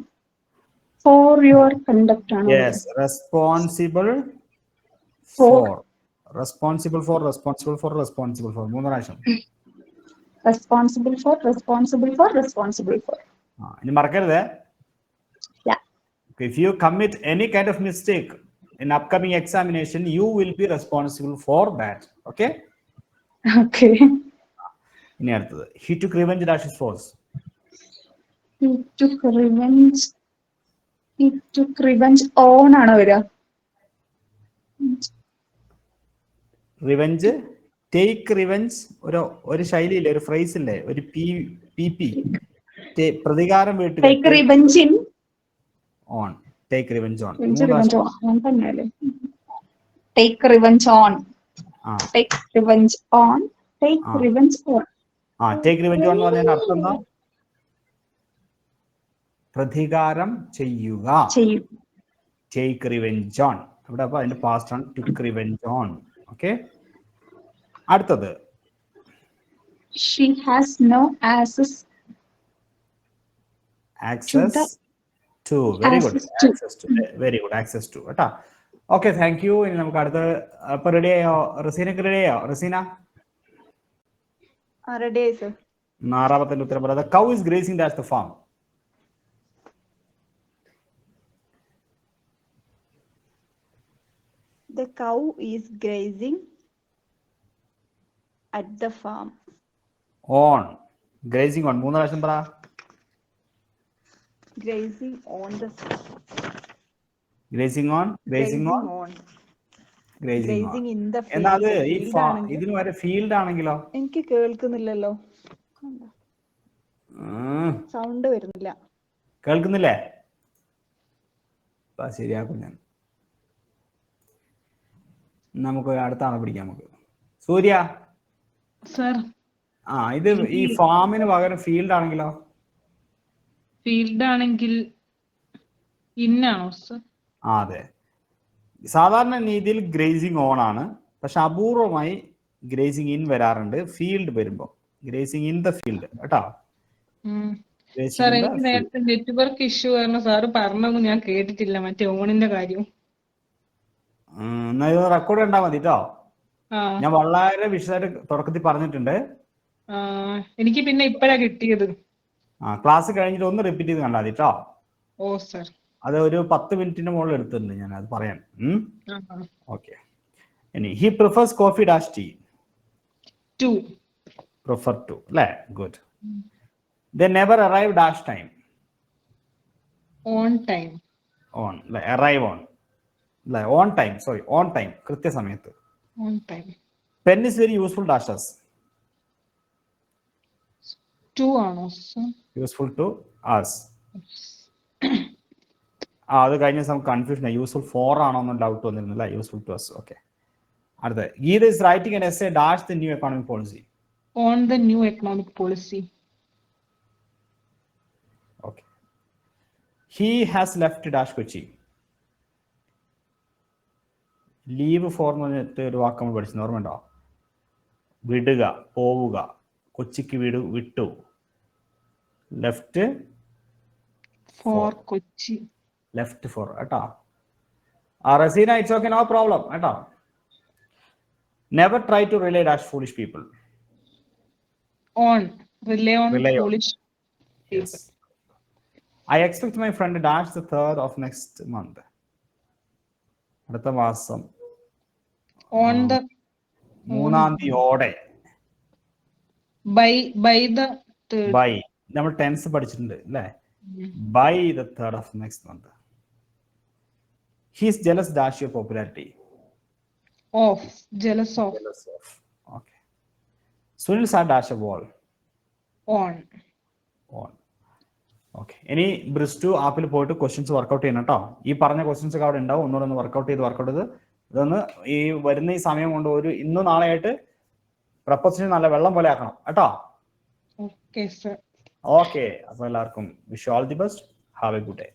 for your conduct. Yes, responsible for. Responsible for. 3 പ്രാവശ്യം. Responsible for. ഇനി മറക്കരുത്. Yeah. If you commit any kind of mistake in upcoming examination, you will be responsible for that. Okay? Okay. ഇനി അടുത്തത്. He took revenge dash his foes. He took revenge on ആണോ വരിക? റിവെഞ്ച്, ടേക്ക് റിവെഞ്ച് ഒരു ശൈലിയില്ലേ, ഒരു ഫ്രേസ് ഇല്ലേ, ഒരു പി പ്രതികാരം വീട്ടുക. Take revenge in. On. Take revenge on. Take revenge on. Take revenge on. Take revenge on എന്ന് പറഞ്ഞതിന്റെ അർത്ഥം എന്താ? പ്രതികാരം ചെയ്യുക. Take revenge on. ഇവിടെ അപ്പൊ അതിന്റെ പാസ്റ്റ് ആണ് ടുക്ക് റിവെഞ്ച് ഓൺ. ഓക്കെ, അടുത്തത്. She has no access to. Very good. Access to കേട്ടാ. Okay, thank you. ഇനി നമുക്ക് അടുത്ത. അപ്പൊ റെഡി ആയോ? റസീനക്ക് റെഡി ആയോ? റസീന റെഡി ആയി സർ. 6ാമത്തെ ഉത്തരം പറയാം. The cow is grazing at the farm. The cow is grazing at the farm. On. Grazing on 3 പ്രാവശ്യം പറ. Grazing on the. Grazing on. Grazing grazing in the എന്നാ അത് ഈ ഫീൽഡ് ആണെങ്കിൽ ഇതിന് വരെ ഫീൽഡ് ആണെങ്കിലോ? എനിക്ക് കേൾക്കുന്നില്ലല്ലോ, സൗണ്ട് വരുന്നില്ല. കേൾക്കുന്നില്ലേ? ശരിയാക്കും ഞാൻ. നമുക്ക് അടുത്ത ആളെ പിടിക്കാം. നമുക്ക് സൂര്യ. സർ ഇത് ഈ ഫാമിന് പകരം ഫീൽഡ് ആണെങ്കിലോ? ഫീൽഡ് ആണെങ്കിൽ ഇന്നാണോ സർ? അതെ. സാധാരണ രീതിയിൽ ഗ്രേസിംഗ് ഓൺ ആണ്, പക്ഷെ അപൂർവമായി ഗ്രേസിംഗ് ഇൻ വരാറുണ്ട് ഫീൽഡ് വരുമ്പോ. ഗ്രേസിംഗ് ഇൻ ദ ഫീൽഡ് കേട്ടോ. സാർ എനിക്ക് നേരത്തെ നെറ്റ്വർക്ക് ഇഷ്യൂ കാരണം സാറ് പറഞ്ഞൊന്നും ഞാൻ കേട്ടിട്ടില്ല, മറ്റേ ഓണിന്റെ കാര്യം. എന്നാ ഇത് റെക്കോർഡ് കണ്ടാ മതി കേട്ടോ. ആ ഞാൻ വളരെ വിശദമായിട്ട് തുടക്കത്തിൽ പറഞ്ഞിട്ടുണ്ട്. എനിക്ക് പിന്നെ ഇപ്പഴാ കിട്ടിയത്. ക്ലാസ് കഴിഞ്ഞിട്ട് ഒന്ന് റിപ്പീറ്റ് ചെയ്ത് കണ്ടാൽ മതി കേട്ടോ. ഓ സർ. അത് ഒരു 10 മിനിറ്റിന് മുകളിൽ എടുത്തിട്ടുണ്ട് ഞാൻ അത് പറയാൻ. ഓക്കെ. ഇനി he prefers coffee dash tea. To. Prefer to അല്ലേ? Good. They never arrive dash time. On time. On arrive on. On time, sorry, on time. കൃത്യസമയത്ത്. On time. Pen is very useful dashes. To ആണോ സർ? Useful to us. അത് കഴിഞ്ഞ സമയം കൺഫ്യൂഷൻ. യൂസ്ഫുൾ ഫോർ ആണോ എന്ന് ഡൗട്ട് വന്നിരുന്നില്ല. Useful to us. ഓക്കെ. അടുത്ത Geetha is writing an essay dash the new economic policy. On the new economic policy. Okay. He has left dash Kochi. Leave for എന്ന് പറഞ്ഞിട്ട് ഒരു വാക്ക് നമ്മൾ പഠിച്ചു, ഓർമ്മയുണ്ടോ? വിടുക, പോവുക. കൊച്ചിക്ക് വിട്ടു. Left for Kochi. Left for കേട്ടോ. Raseena it's okay, no problem കേട്ടോ. Never try to rely dash foolish people. On. Rely on Rely on. foolish people. Yes. I expect my friend dash the 3rd of next month. അടുത്ത മാസം On the 3-ാം തീയതിയോടെ. by the third. ബൈ നമ്മൾ ടെൻസ് പഠിച്ചിട്ടുണ്ട് അല്ലേ? By the 3rd of next month. He is jealous dash your popularity. Of. Jealous of. Jealous of. Okay. Sunil sir dash a wall. On. On. Okay. ഇനി ബ്രിസ്റ്റു ആപ്പിൽ പോയിട്ട് ക്വസ്റ്റ്യൻസ് വർക്കൗട്ട് ചെയ്യണം കേട്ടോ. ഈ പറഞ്ഞ ക്വസ്റ്റ്യൻസ് ഒക്കെ അവിടെ ഉണ്ടാവും. ഒന്നുകൂടെ വർക്കൗട്ട് ചെയ്ത് ഇതൊന്ന് ഈ വരുന്ന ഈ സമയം കൊണ്ട് ഒരു ഇന്നും നാളെ ആയിട്ട് പ്രപ്പോസിഷൻ നല്ല വെള്ളം പോലെ ആക്കണം കേട്ടോ. Okay sir. ഓക്കെ. അപ്പോൾ എല്ലാവർക്കും wish all the best. Have A good day.